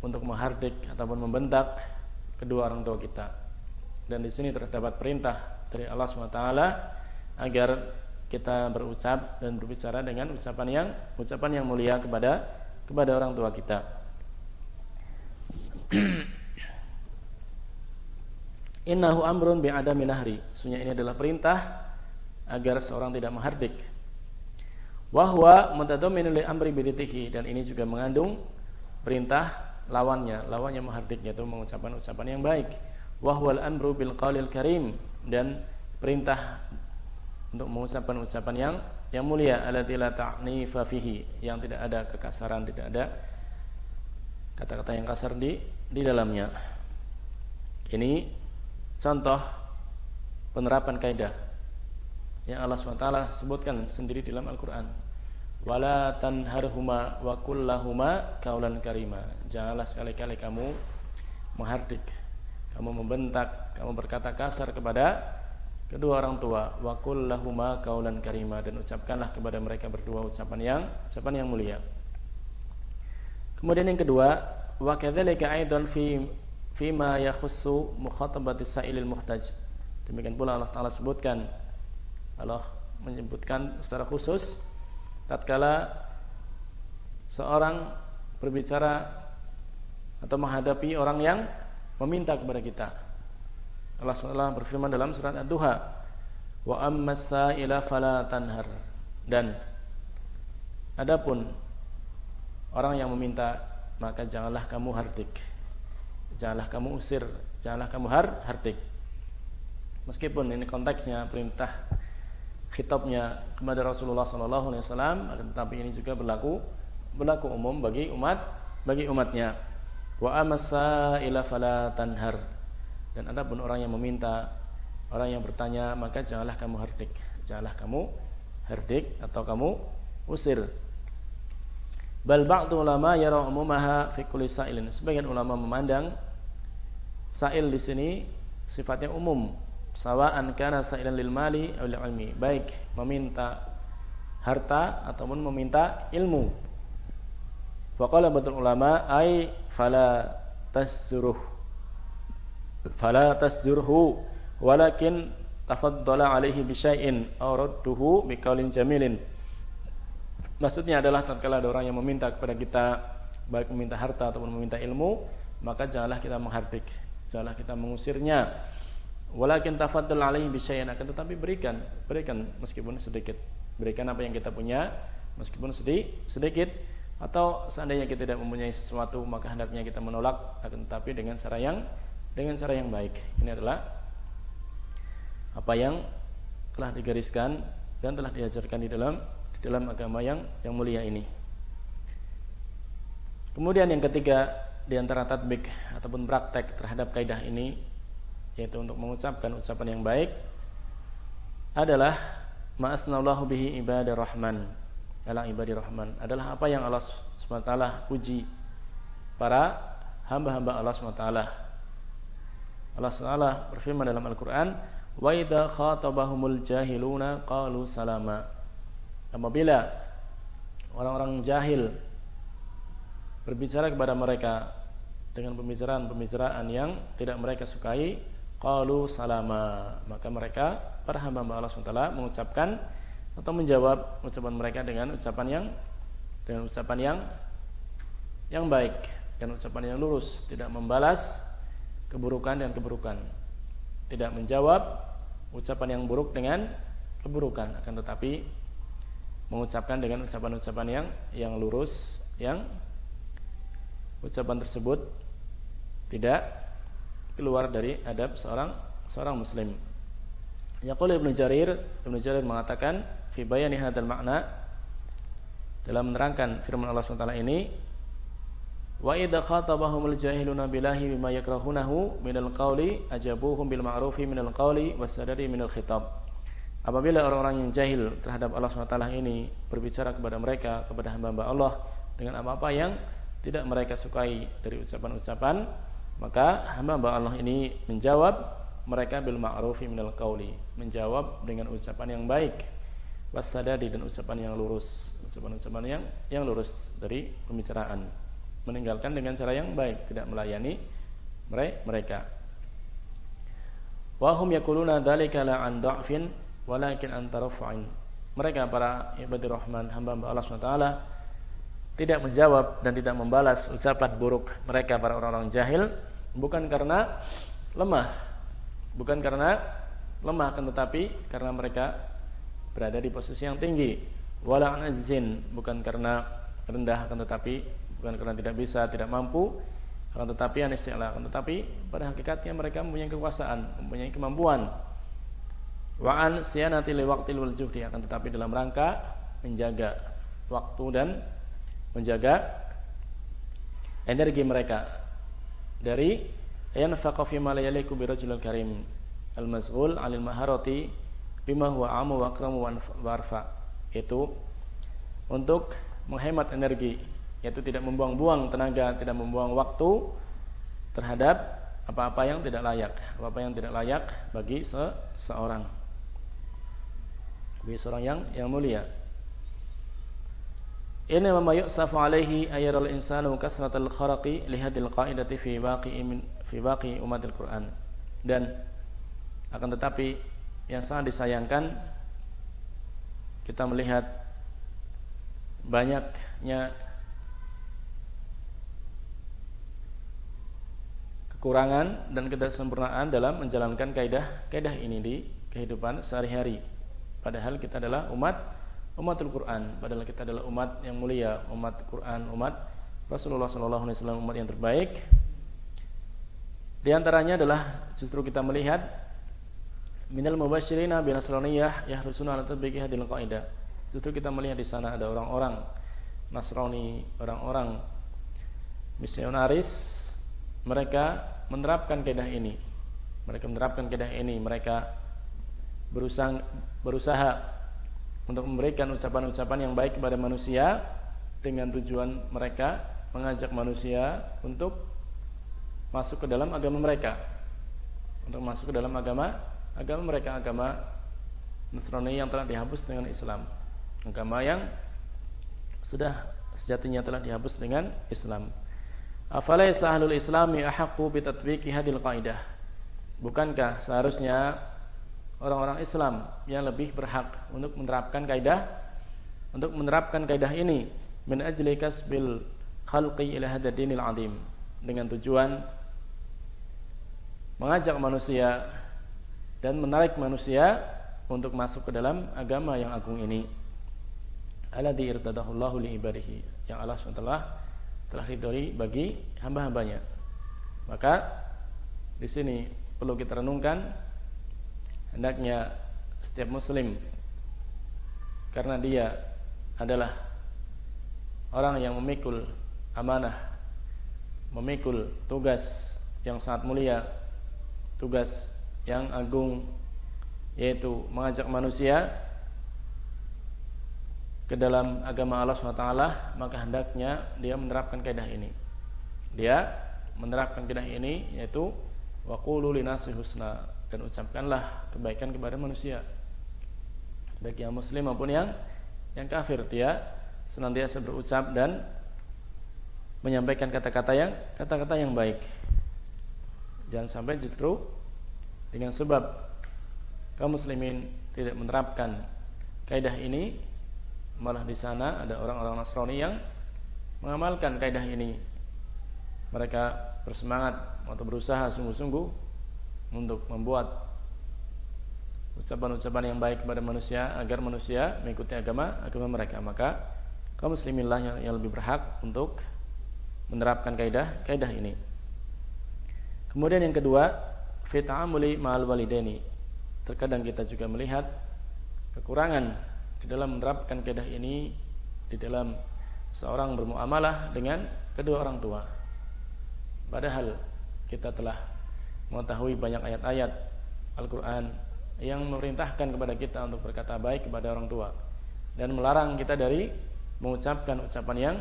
untuk menghardik ataupun membentak kedua orang tua kita. Dan di sini terdapat perintah dari Allah SWT agar kita berucap dan berbicara dengan ucapan yang mulia kepada orang tua kita. Innahu amrun bi'adami nahri, sesungguhnya ini adalah perintah agar seorang tidak menghardik. Wa huwa mutadamminun li amri biditihi, dan ini juga mengandung perintah lawannya menghardik, yaitu mengucapkan ucapan yang baik. Wa huwal amru bil qaulil karim, dan perintah untuk mengucapkan ucapan yang mulia, allati la ta'nifa fihi, yang tidak ada kekasaran, tidak ada kata-kata yang kasar di dalamnya. Ini contoh penerapan kaidah yang Allah SWT sebutkan sendiri dalam Al-Quran. Wala tanharhuma wa qul lahuma qaulan karima, janganlah sekali-kali kamu menghardik, kamu membentak, kamu berkata kasar kepada kedua orang tua. Wa qul lahuma qaulan karima, dan ucapkanlah kepada mereka berdua ucapan yang mulia. Kemudian yang kedua, wa kadzalika aidan fi ma yakhussu mukhatabati sa'ilil muhtaj. Demikian pula Allah menyebutkan secara khusus tatkala seorang berbicara atau menghadapi orang yang meminta kepada kita. Allah SWT berfirman dalam surat Ad-Duha, wa ammas sa'ila fala tanhar, dan adapun orang yang meminta, maka janganlah kamu hardik, janganlah kamu usir, janganlah kamu hardik. Meskipun ini konteksnya perintah khitabnya kepada Rasulullah SAW, tetapi ini juga berlaku umum bagi umatnya. Wa amassa ila fala tanhar, Dan adapun orang yang meminta, orang yang bertanya, maka janganlah kamu herdik. Janganlah kamu herdik atau kamu usir. Bal ba'du ulama yara umumaha fi kulli sa'ilin. Sebagian ulama memandang sa'il di sini sifatnya umum, sawa'an kana sa'ilan lil mali aw lil ilmi, baik meminta harta ataupun meminta ilmu. Wa qala ba'dul ulama ay fala tasjurhu walakin tafaddala alaihi bi syai'in aw radduhu bi qaulin jamilin. Maksudnya adalah tatkala ada orang yang meminta kepada kita, baik meminta harta ataupun meminta ilmu, maka janganlah kita menghardik, janganlah kita mengusirnya. Walakin tafaddal alaihi bi syai'in, akan tetapi berikan meskipun sedikit. Berikan apa yang kita punya meskipun sedikit, atau seandainya kita tidak mempunyai sesuatu maka hendaknya kita menolak, akan tetapi dengan cara yang baik. Ini adalah apa yang telah digariskan dan telah diajarkan di dalam agama yang mulia ini. Kemudian yang ketiga di antara tatbik ataupun praktek terhadap kaidah ini, yaitu untuk mengucapkan ucapan yang baik, adalah ma'asnallahu bihi ibadir rahman ala ibadir rahman, adalah apa yang Allah SWT puji para hamba-hamba Allah SWT. Allah SWT berfirman dalam Al-Quran, wa idza khatabahumul jahiluna qalu salama. Apabila orang-orang jahil berbicara kepada mereka dengan pembicaraan yang tidak mereka sukai, qalu salama, maka mereka para hamba Allah SWT mengucapkan atau menjawab ucapan mereka dengan ucapan yang baik dan ucapan yang lurus, tidak membalas keburukan dan keburukan, tidak menjawab ucapan yang buruk dengan keburukan, akan tetapi mengucapkan dengan ucapan-ucapan yang lurus, yang ucapan tersebut tidak keluar dari adab seorang muslim. Yaqul Ibnu Jarir mengatakan fi bayani hadzal makna, dalam menerangkan firman Allah SWT ini, wa idza khatabahumul jahiluna billahi bima yakrahunahu minal qawli ajabuhum bil ma'rufi minal qawli wasadari minal khitab. Apabila orang-orang yang jahil terhadap Allah SWT ini berbicara kepada mereka, kepada hamba-hamba Allah dengan apa-apa yang tidak mereka sukai dari ucapan-ucapan, maka hamba-hamba Allah ini menjawab mereka bil ma'rufi minal qawli, menjawab dengan ucapan yang baik, wasadadi, dan ucapan yang lurus, ucapan-ucapan yang lurus dari pembicaraan, meninggalkan dengan cara yang baik, tidak melayani mereka. Wa hum yaquluna dzalika la an dha'fin walakin antarafa'in. Mereka para ibadur rahman, hamba-hamba Allah SWT, tidak menjawab dan tidak membalas ucapan buruk mereka para orang-orang jahil, bukan karena lemah, akan tetapi karena mereka berada di posisi yang tinggi. Wala anazin, bukan karena rendah, akan tetapi bukan karena tidak bisa, tidak mampu, akan tetapi anisti'la, akan tetapi pada hakikatnya mereka mempunyai kekuasaan, mempunyai kemampuan. Wa'an siyanati li waqtil wal juhdi, akan tetapi dalam rangka menjaga waktu dan menjaga energi mereka dari yanfaqa fi ma la yaliku bi rajulil karim al-mas'ul 'anil maharati bima huwa amu wa akramu wa arfa, yaitu untuk menghemat energi, yaitu tidak membuang-buang tenaga, tidak membuang waktu terhadap apa-apa yang tidak layak bagi seorang yang mulia. Ini ma yusafu alaihi ayaral insanu kasratal kharaqi li hadil qaidati fi baqi umatil Quran. Dan akan tetapi yang sangat disayangkan, kita melihat banyaknya kekurangan dan ketidaksempurnaan dalam menjalankan kaidah ini di kehidupan sehari-hari. Padahal kita adalah umatul Quran, padahal kita adalah umat yang mulia, umat Quran, umat Rasulullah SAW, umat yang terbaik. Di antaranya adalah justru kita melihat minal mubasyirina bin nasraniyah yahrusuna ala tatbiqi hadil qaidah. Justru kita melihat di sana ada orang-orang Nasrani, orang-orang misionaris, mereka menerapkan kaidah ini, mereka menerapkan kaidah ini, mereka berusaha untuk memberikan ucapan-ucapan yang baik kepada manusia dengan tujuan mereka mengajak manusia untuk masuk ke dalam agama mereka, untuk masuk ke dalam agama mereka, agama Nasrani yang telah dihapus dengan Islam, agama yang sudah sejatinya telah dihapus dengan Islam. Afalaysa ahlul islami ahaqqu bitatbiqi hadhil qaidah? Bukankah seharusnya orang-orang Islam yang lebih berhak untuk menerapkan kaidah ini min ajli kasbil khalqi ila hadzal dinil azim, dengan tujuan mengajak manusia dan menarik manusia untuk masuk ke dalam agama yang agung ini, alladzi irtadahullahu li ibadihi, yang Allah SWT telah ridhoi bagi hamba-hambanya. Maka di sini perlu kita renungkan, hendaknya setiap muslim, karena dia adalah orang yang memikul amanah, memikul tugas yang sangat mulia, tugas yang agung, yaitu mengajak manusia ke dalam agama Allah SWT, maka hendaknya dia menerapkan kaidah ini. Dia menerapkan kaidah ini, yaitu waqulu linasi husna, dan ucapkanlah kebaikan kepada manusia, baik yang muslim maupun yang kafir. Dia senantiasa berucap dan menyampaikan kata-kata yang baik. Jangan sampai justru dengan sebab kaum muslimin tidak menerapkan kaidah ini, malah di sana ada orang-orang Nasrani yang mengamalkan kaidah ini. Mereka bersemangat atau berusaha sungguh-sungguh untuk membuat ucapan-ucapan yang baik kepada manusia agar manusia mengikuti agama mereka. Maka kaum muslimin lah yang lebih berhak untuk menerapkan kaidah ini. Kemudian yang kedua, fi ta'amuli ma'al walidaini. Terkadang kita juga melihat kekurangan di dalam menerapkan kaidah ini di dalam seorang bermuamalah dengan kedua orang tua. Padahal kita telah mengetahui banyak ayat-ayat Al-Quran yang memerintahkan kepada kita untuk berkata baik kepada orang tua dan melarang kita dari mengucapkan ucapan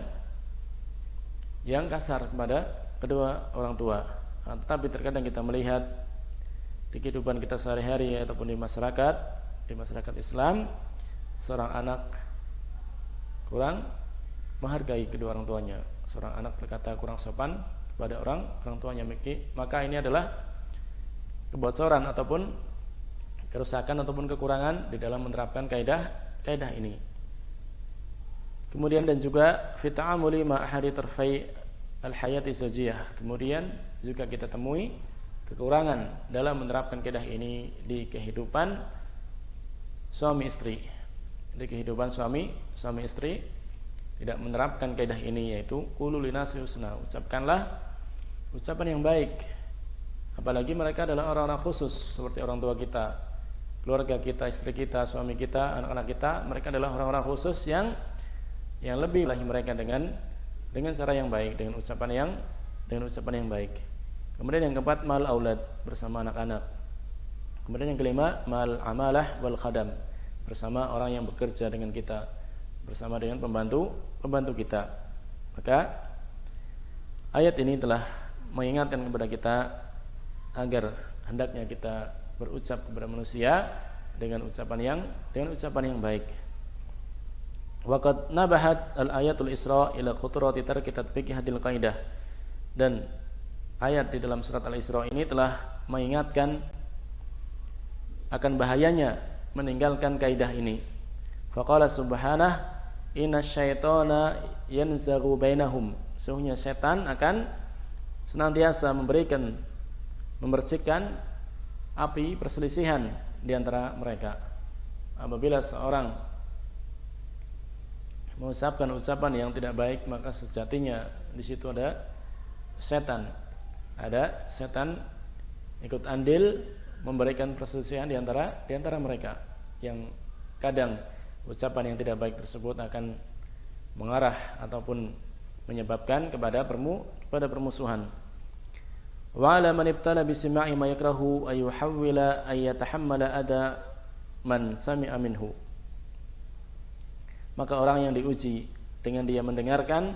yang kasar kepada kedua orang tua. Tetapi terkadang kita melihat di kehidupan kita sehari-hari ataupun di masyarakat Islam, seorang anak kurang menghargai kedua orang tuanya, seorang anak berkata kurang sopan kepada orang tuanya, maka ini adalah kebocoran ataupun kerusakan ataupun kekurangan di dalam menerapkan kaidah ini. Kemudian dan juga fi ta'amuli ma ahadi tarfai al-hayati zawjiyah. Kemudian juga kita temui kekurangan dalam menerapkan kaidah ini di kehidupan suami istri. Di kehidupan suami istri tidak menerapkan kaidah ini, yaitu qulu linasi husna, ucapkanlah ucapan yang baik. Apalagi mereka adalah orang-orang khusus seperti orang tua kita, keluarga kita, istri kita, suami kita, anak-anak kita. Mereka adalah orang-orang khusus yang lebih lahi mereka dengan cara yang baik, dengan ucapan yang baik. Kemudian yang keempat, mal aulad, bersama anak-anak. Kemudian yang kelima, mal amalah wal khadam, bersama orang yang bekerja dengan kita, bersama dengan pembantu kita. Maka ayat ini telah mengingatkan kepada kita agar hendaknya kita berucap kepada manusia dengan ucapan yang baik. Waqad nabahat al-ayatul Isra ila khuturati tarki tatbiqi hadil qaidah. Dan ayat di dalam surat Al-Isra ini telah mengingatkan akan bahayanya meninggalkan kaidah ini. Faqala subhanahu inasyaitana yanzagu bainahum. Sesungguhnya setan akan senantiasa membersihkan api perselisihan di antara mereka. Apabila seorang mengucapkan ucapan yang tidak baik, maka sejatinya di situ ada setan ikut andil memberikan perselisihan di antara mereka, yang kadang ucapan yang tidak baik tersebut akan mengarah ataupun menyebabkan kepada permusuhan. Wa 'ala man ibtala bi sima'i ma yakrahu ay yuhawwila ay yatahammala ada man sami'a minhu. Maka orang yang diuji dengan dia mendengarkan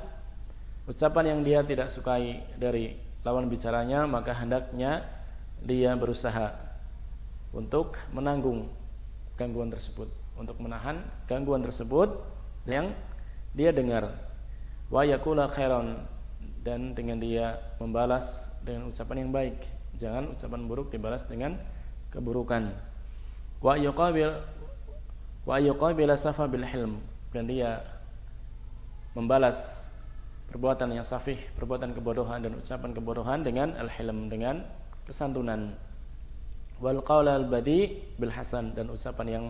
ucapan yang dia tidak sukai dari lawan bicaranya, maka hendaknya dia berusaha untuk menanggung gangguan tersebut, untuk menahan gangguan tersebut yang dia dengar. Wa yaqula khairan, dan dengan dia membalas dengan ucapan yang baik, jangan ucapan buruk dibalas dengan keburukan. Wa yuqabil safa bil hilm, dan dia membalas perbuatan yang safih, perbuatan kebodohan dan ucapan kebodohan dengan al-hilm, dengan kesantunan. Wal qaul al-badi bil hasan, dan ucapan yang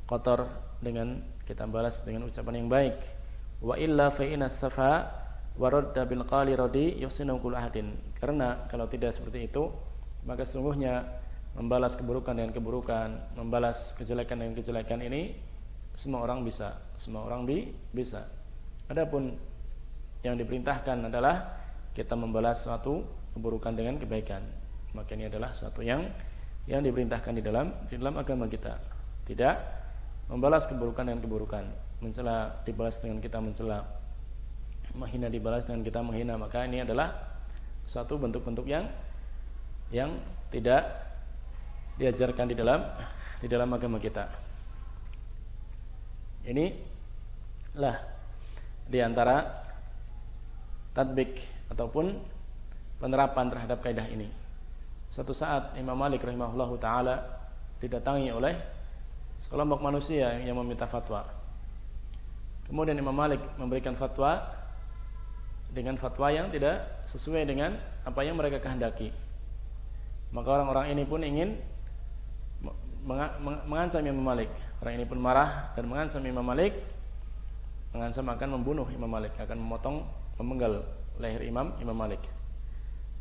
kotor dengan kita balas dengan ucapan yang baik. Wa illa fa inna safa wa radda bil qali radi yusinu kullu ahadin, karena kalau tidak seperti itu maka sesungguhnya membalas keburukan dengan keburukan, membalas kejelekan dengan kejelekan ini semua orang bisa, semua orang bisa. Adapun yang diperintahkan adalah kita membalas suatu keburukan dengan kebaikan. Maka ini adalah suatu yang diperintahkan di dalam agama kita. Tidak membalas keburukan dengan keburukan, mencela dibalas dengan kita mencela, menghina dibalas dengan kita menghina. Maka ini adalah suatu bentuk-bentuk yang tidak diajarkan di dalam agama kita. Inilah di antara tatbik ataupun penerapan terhadap kaidah ini. Suatu saat Imam Malik rahimahullahu taala didatangi oleh sekelompok manusia yang meminta fatwa. Kemudian Imam Malik memberikan fatwa dengan fatwa yang tidak sesuai dengan apa yang mereka kehendaki. Maka orang-orang ini pun ingin mengancam Imam Malik. Orang ini pun marah dan mengancam Imam Malik, mengancam akan membunuh Imam Malik, akan memenggal leher Imam Malik.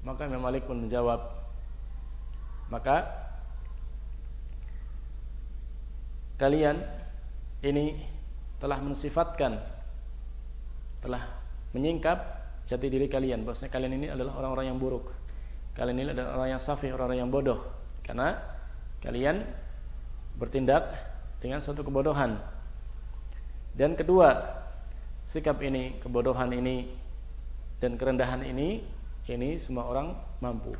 Maka Imam Malik pun menjawab, maka kalian ini telah mensifatkan, telah menyingkap jati diri kalian, bahwasanya kalian ini adalah orang-orang yang buruk, kalian ini adalah orang yang safih, orang-orang yang bodoh, karena kalian bertindak dengan suatu kebodohan. Dan kedua, sikap ini, kebodohan ini dan kerendahan ini semua orang mampu,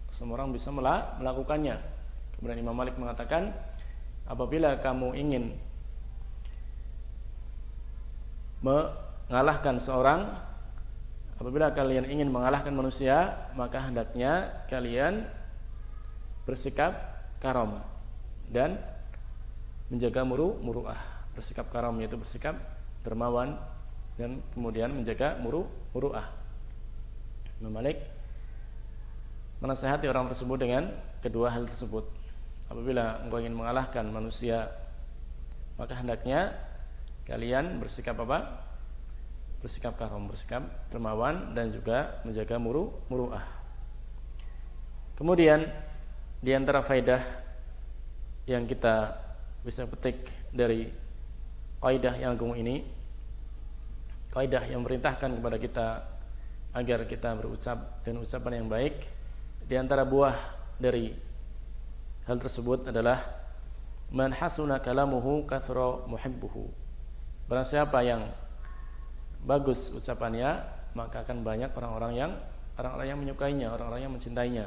semua orang bisa melakukannya. Kemudian Imam Malik mengatakan, apabila kamu ingin mengalahkan seorang, apabila kalian ingin mengalahkan manusia, maka hendaknya kalian bersikap karam dan menjaga muru'ah. Bersikap karam yaitu bersikap dermawan dan kemudian menjaga muru'ah. Imam Malik menasihati orang tersebut dengan kedua hal tersebut. Apabila engkau ingin mengalahkan manusia, maka hendaknya kalian bersikap apa? Bersikap karam, bersikap dermawan dan juga menjaga muru'ah. Kemudian di antara faedah yang kita bisa petik dari kaidah yang agung ini, kaidah yang memerintahkan kepada kita agar kita berucap dengan ucapan yang baik, di antara buah dari hal tersebut adalah man hasuna kalamuhu kathra muhibbuhu. Barang siapa yang bagus ucapannya, maka akan banyak orang-orang yang menyukainya, orang-orang yang mencintainya.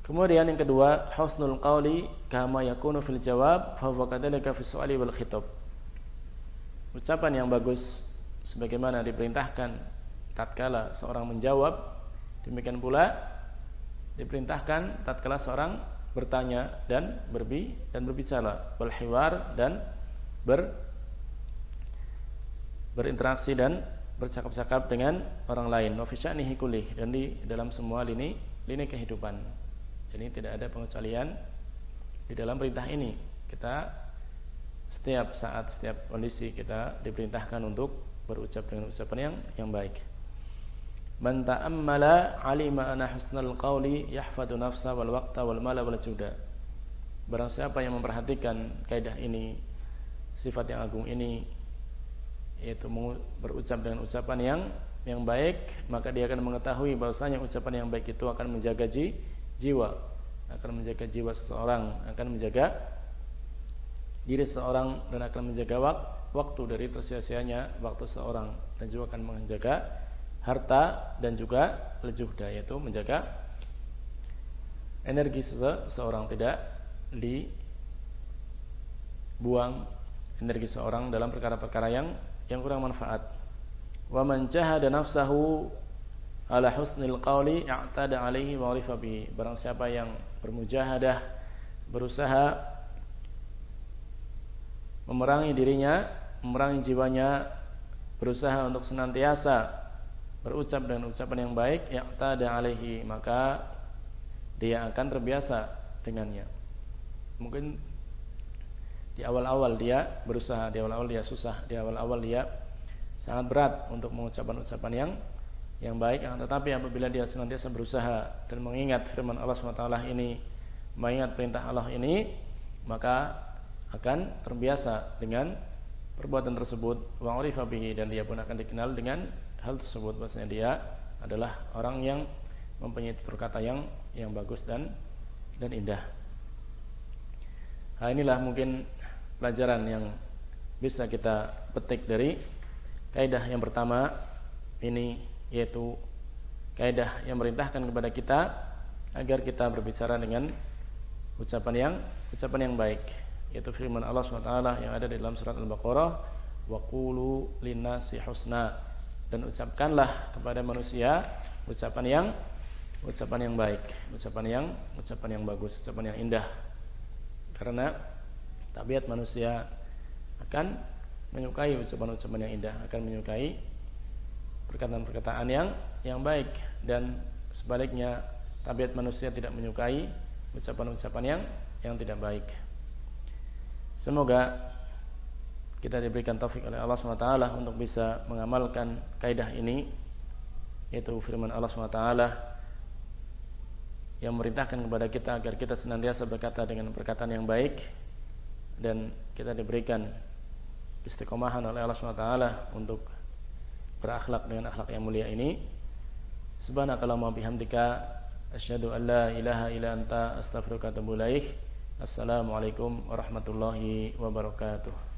Kemudian yang kedua, husnul qawli kama yakunu fil jawab fa huwa kadzalika fis su'ali wal khitab. Ucapan yang bagus sebagaimana diperintahkan tatkala seorang menjawab, demikian pula diperintahkan tatkala seorang bertanya dan berbicara, wal hiwar dan berinteraksi dan bercakap-cakap dengan orang lain, wa fi sya'nihi kullih, dan di dalam semua lini kehidupan. Jadi tidak ada pengecualian di dalam perintah ini. Kita setiap saat, setiap kondisi kita diperintahkan untuk berucap dengan ucapan yang baik. Man ta'ammala 'alima anna husnal qawli yahfadu nafsa wal waqta wal mala wal juda. Barang siapa yang memperhatikan kaidah ini, sifat yang agung ini, yaitu berucap dengan ucapan yang yang baik, maka dia akan mengetahui bahwasanya ucapan yang baik itu akan menjaga jiwa, akan menjaga jiwa seseorang, akan menjaga diri seseorang, dan akan menjaga waktu dari tersia-sianya waktu seseorang, dan juga akan menjaga harta dan juga lejuhda, yaitu menjaga energi seseorang tidak dibuang energi seseorang dalam perkara-perkara yang kurang manfaat. Wa man jahada nafsahu ala husnil qawli i'tada alaihi wa urifa bihi. Barang siapa yang bermujahadah, berusaha memerangi dirinya, memerangi jiwanya, berusaha untuk senantiasa berucap dengan ucapan yang baik, i'tada alaihi, maka dia akan terbiasa dengannya. Mungkin di awal-awal dia berusaha, di awal-awal dia susah, di awal-awal dia sangat berat untuk mengucapkan ucapan yang baik, tetapi apabila dia senantiasa berusaha dan mengingat firman Allah SWT ini, mengingat perintah Allah ini, maka akan terbiasa dengan perbuatan tersebut, wa urifa bihi, dan dia pun akan dikenal dengan hal tersebut, bahwasanya dia adalah orang yang mempunyai tutur kata yang bagus dan indah. Nah, inilah mungkin pelajaran yang bisa kita petik dari kaidah yang pertama ini, yaitu kaidah yang memerintahkan kepada kita agar kita berbicara dengan ucapan yang baik, yaitu firman Allah SWT yang ada di dalam surat Al-Baqarah, wa qulu linnasi husna, dan ucapkanlah kepada manusia ucapan yang baik, ucapan yang bagus, ucapan yang indah. Karena tabiat manusia akan menyukai ucapan-ucapan yang indah, akan menyukai perkataan-perkataan yang baik, dan sebaliknya tabiat manusia tidak menyukai ucapan-ucapan yang tidak baik. Semoga kita diberikan taufik oleh Allah SWT untuk bisa mengamalkan kaidah ini, yaitu firman Allah SWT yang memerintahkan kepada kita agar kita senantiasa berkata dengan perkataan yang baik, dan kita diberikan istiqomahan oleh Allah SWT untuk berakhlak dengan akhlak yang mulia ini. Subhanakallahumma bihamdika asyhadu an la ilaha illa anta astaghfiruka wa atubu ilaik. Assalamualaikum warahmatullahi wabarakatuh.